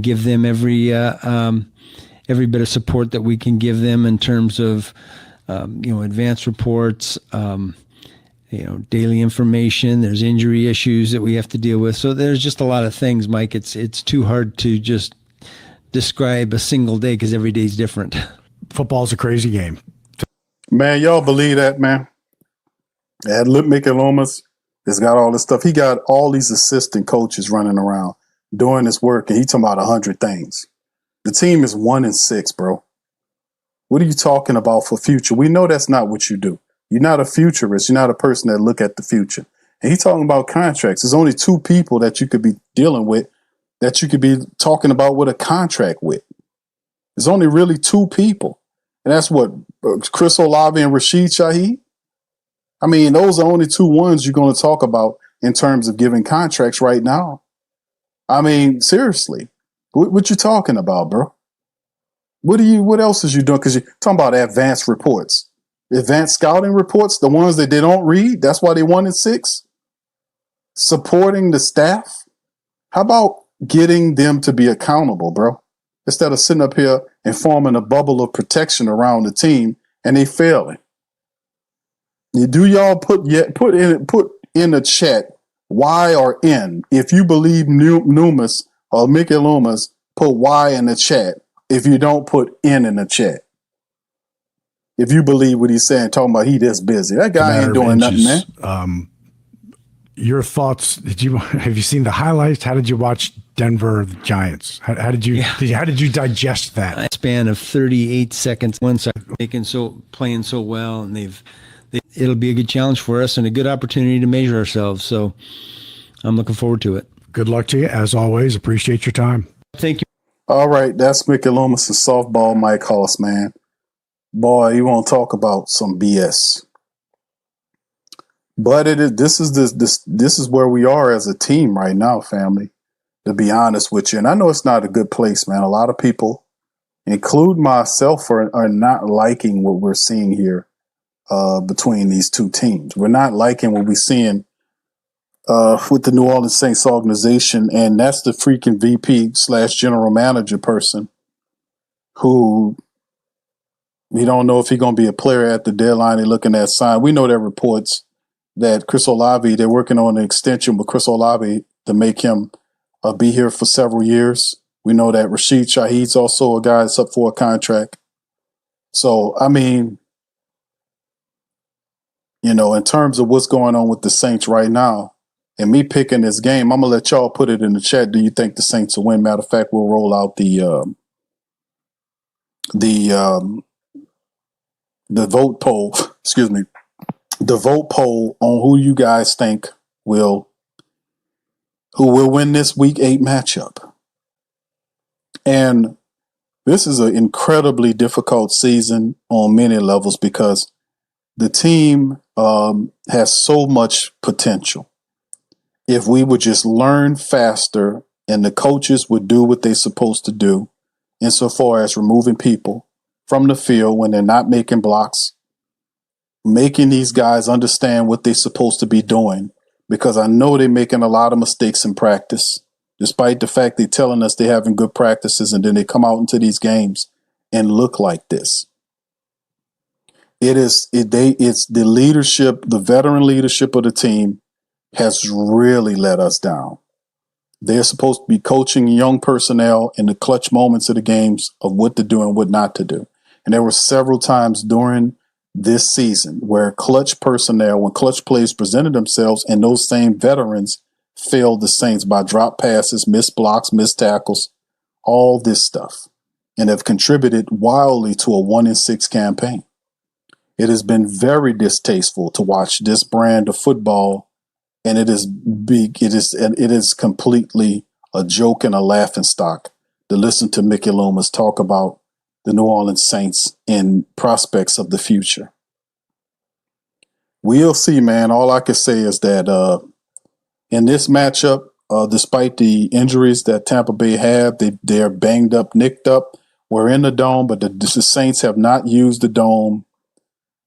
give them every bit of support that we can give them in terms of advance reports, daily information. There's injury issues that we have to deal with, so there's just a lot of things, Mike. It's too hard to just describe a single day because every day is different. Football's a crazy game. Man, y'all believe that, man? Had Mickey Loomis has got all this stuff. He got all these assistant coaches running around doing this work, and he talking about 100 things. The team is 1-6, bro. What are you talking about for future? We know that's not what you do. You're not a futurist. You're not a person that look at the future. And he's talking about contracts. There's only two people that you could be dealing with, that you could be talking about with a contract with. There's only really two people. And that's what, Chris Olave and Rashid Shaheed. I mean, those are only two ones you're going to talk about in terms of giving contracts right now. I mean, seriously, what you talking about, bro? What else is you doing? Because you're talking about advanced reports, advanced scouting reports, the ones that they don't read. That's why they won in 6. Supporting the staff. How about getting them to be accountable, bro? Instead of sitting up here and forming a bubble of protection around the team and they failing. Do y'all put in the chat Y or N if you believe Loomis or Mickey Loomis? Put Y in the chat if you don't put N in the chat. If you believe what he's saying, talking about he this busy, that guy ain't doing nothing, man. Your thoughts? Have you seen the highlights? How did you watch Denver Giants? How did you digest that? A span of 38 seconds. One second, playing so well, and it'll be a good challenge for us and a good opportunity to measure ourselves. So I'm looking forward to it. Good luck to you, as always. Appreciate your time. Thank you. All right, that's Mickey Loomis and softball Mike Hoss, man. Boy, you want to talk about some BS. But this is where we are as a team right now, family, to be honest with you. And I know it's not a good place, man. A lot of people, including myself, are not liking what we're seeing here between these two teams. We're not liking what we're seeing with the New Orleans Saints organization. And that's the freaking VP/general manager person who we don't know if he's going to be a player at the deadline. They're looking at sign. We know there are reports that Chris Olave, they're working on an extension with Chris Olave to make him be here for several years. We know that Rashid Shaheed's also a guy that's up for a contract. So, I mean, in terms of what's going on with the Saints right now, and me picking this game, I'm going to let y'all put it in the chat. Do you think the Saints will win? Matter of fact, we'll roll out the vote poll, the vote poll on who you guys think who will win this Week 8 matchup. And this is an incredibly difficult season on many levels because the team has so much potential. If we would just learn faster and the coaches would do what they're supposed to do insofar as removing people from the field when they're not making blocks, making these guys understand what they're supposed to be doing, because I know they're making a lot of mistakes in practice, despite the fact they're telling us they're having good practices, and then they come out into these games and look like this. It's the leadership, the veteran leadership of the team has really let us down. They're supposed to be coaching young personnel in the clutch moments of the games of what to do and what not to do. And there were several times during this season where clutch personnel, when clutch plays presented themselves, and those same veterans failed the Saints by drop passes, missed blocks, missed tackles, all this stuff, and have contributed wildly to a 1-6 campaign. It has been very distasteful to watch this brand of football, and it is completely a joke and a laughingstock to listen to Mickey Loomis talk about the New Orleans Saints and prospects of the future. We'll see, man. All I can say is that in this matchup, despite the injuries that Tampa Bay have, they're banged up, nicked up. We're in the dome, but the Saints have not used the dome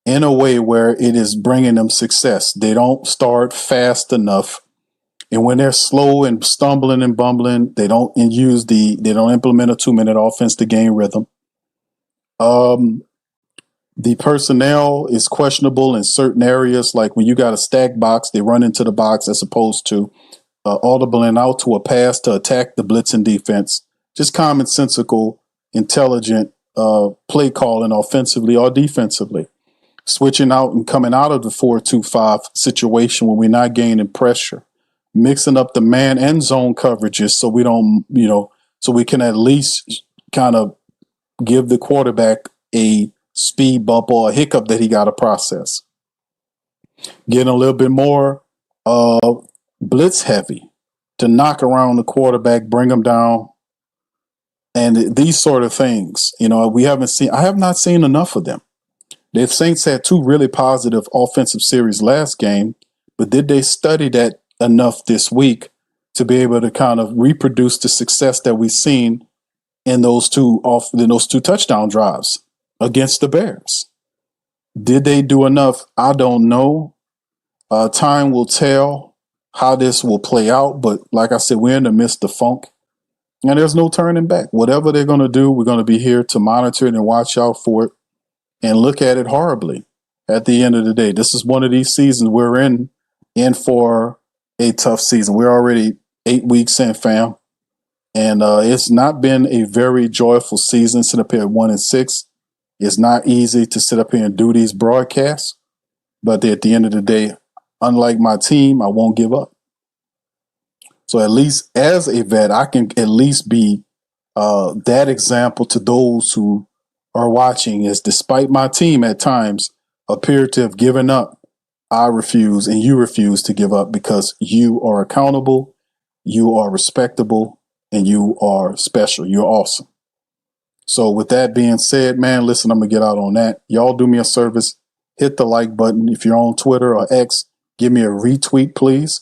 in a way where it is bringing them success. They don't start fast enough. And when they're slow and stumbling and bumbling, they don't implement a 2-minute offense to gain rhythm. The personnel is questionable in certain areas, like when you got a stack box, they run into the box as opposed to audibling out to a pass to attack the blitzing defense. Just commonsensical, intelligent play calling offensively or defensively. Switching out and coming out of the 4-2-5 situation when we're not gaining pressure. Mixing up the man and zone coverages so we don't, so we can at least kind of give the quarterback a speed bump or a hiccup that he got to process. Getting a little bit more blitz heavy to knock around the quarterback, bring him down, and these sort of things. I have not seen enough of them. The Saints had 2 really positive offensive series last game, but did they study that enough this week to be able to kind of reproduce the success that we've seen in those two touchdown drives against the Bears? Did they do enough? I don't know. Time will tell how this will play out, but like I said, we're in the midst of funk, and there's no turning back. Whatever they're going to do, we're going to be here to monitor it and watch out for it and look at it horribly. At the end of the day, this is one of these seasons we're in for a tough season. We're already 8 weeks in, fam, and it's not been a very joyful season. Sit up here at 1-6. It's not easy to sit up here and do these broadcasts, but at the end of the day, unlike my team, I won't give up. So at least as a vet, I can at least be that example to those who are watching, is despite my team at times appear to have given up, I refuse, and you refuse to give up, because you are accountable, you are respectable, and you are special. You're awesome. So with that being said, man, listen, I'm going to get out on that. Y'all do me a service. Hit the like button. If you're on Twitter or X, give me a retweet, please.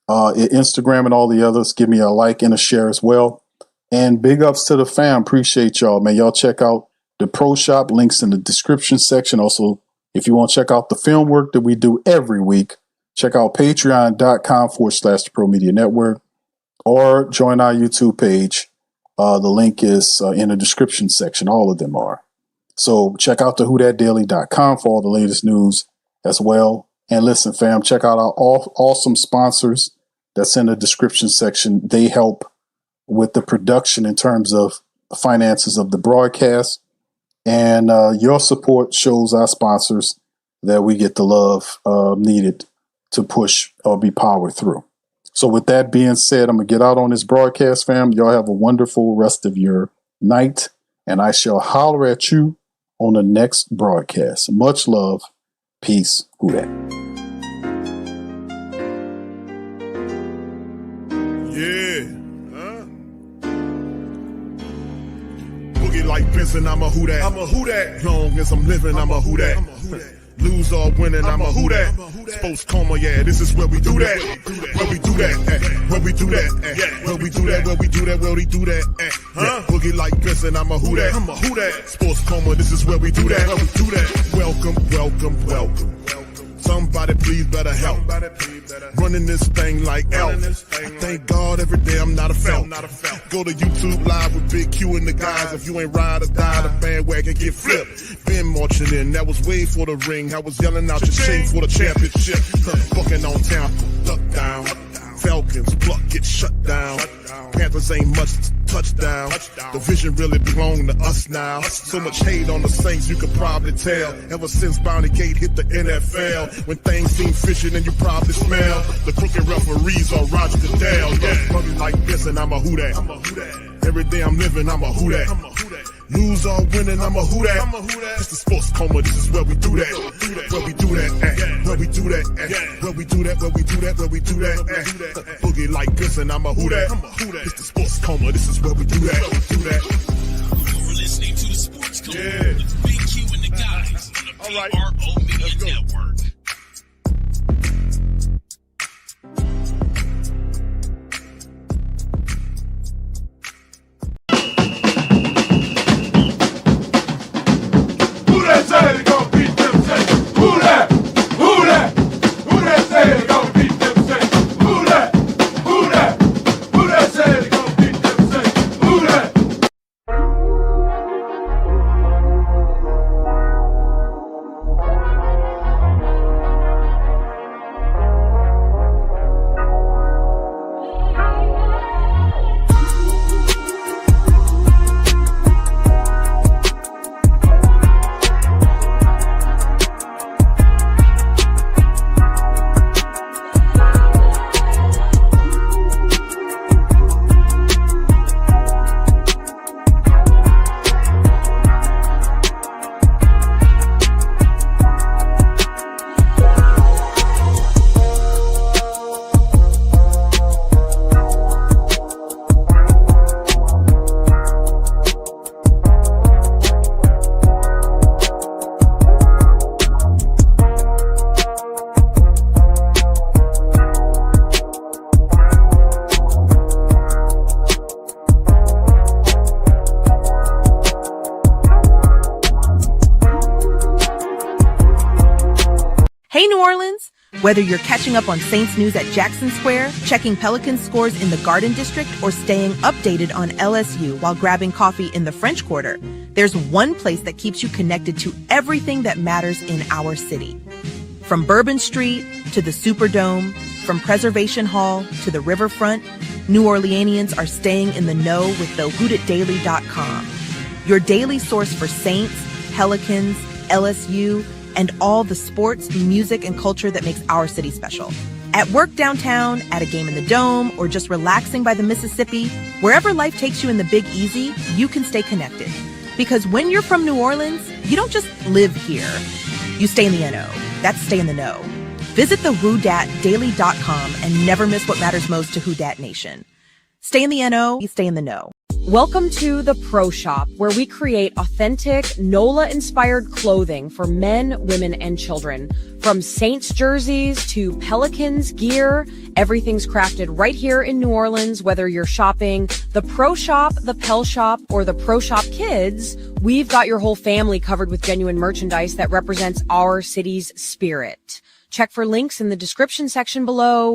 Instagram and all the others, give me a like and a share as well. And big ups to the fam. Appreciate y'all, man. Y'all check out the Pro Shop. Links in the description section. Also, if you want to check out the film work that we do every week, check out patreon.com/the Pro Media Network, or join our YouTube page. The link is in the description section. All of them are. So check out the whodatdaily.com for all the latest news as well. And listen, fam, check out our awesome sponsors that's in the description section. They help with the production in terms of the finances of the broadcast. And your support shows our sponsors that we get the love needed to push or be powered through. So with that being said, I'm going to get out on this broadcast, fam. Y'all have a wonderful rest of your night, and I shall holler at you on the next broadcast. Much love. Peace. Who Dat? Yeah. Boogie like Benson, I'm a who dat. I'm a who dat. Long as I'm living, I'm a who dat. Lose or winning, I'm a who dat. Sports Coma, yeah, this is where we do that. Where we do that, where we do that, where we do that, where we do that, where we do that. Boogie like Benson, I'm a who dat. I'm a who dat. Sports Coma, this is where we do that. Where we do that. Welcome, welcome, welcome. Somebody please better help. Running this thing like Elf. I thank God every day I'm not a felt. Go to YouTube Live with Big Q and the guys. If you ain't ride or die, the bandwagon get flipped. Been marching in, that was way for the ring. I was yelling out your shame for the championship. Fucking on Tampa, duck down. Falcons, pluck, get shut down. Panthers ain't much touchdown. The vision really belong to us now. So much hate on the Saints, you could probably tell. Ever since Bounty Gate hit the NFL, when things seem fishy, then you probably smell the crooked referees or Roger Goodell. Yeah, money like this, and I'm a who dat. Every day I'm living, I'm a who dat. Lose or winning, I'm a who dat. It's the Sports Coma, this is where we do that. Where we do that, where we do that, where we do that, where we do that, where we do that. Boogie like this, and I'm a who dat. It's the Sports Coma, this is where we do that. You're listening to the Sports Coma with Big Q and the guys on the PRO Media Network. Whether you're catching up on Saints news at Jackson Square, checking Pelicans scores in the Garden District, or staying updated on LSU while grabbing coffee in the French Quarter, there's one place that keeps you connected to everything that matters in our city. From Bourbon Street to the Superdome, from Preservation Hall to the Riverfront, New Orleanians are staying in the know with the WhoDatDaily.com, your daily source for Saints, Pelicans, LSU, and all the sports, music, and culture that makes our city special. At work downtown, at a game in the Dome, or just relaxing by the Mississippi, wherever life takes you in the Big Easy, you can stay connected. Because when you're from New Orleans, you don't just live here. You stay in the NO. That's stay in the know. Visit the WhoDatDaily.com and never miss what matters most to Who Dat Nation. Stay in the NO, you stay in the know. Welcome to the Pro Shop, where we create authentic NOLA-inspired clothing for men, women, and children. From Saints jerseys to Pelicans gear, everything's crafted right here in New Orleans. Whether you're shopping the Pro Shop, the Pel Shop, or the Pro Shop Kids, we've got your whole family covered with genuine merchandise that represents our city's spirit. Check for links in the description section below.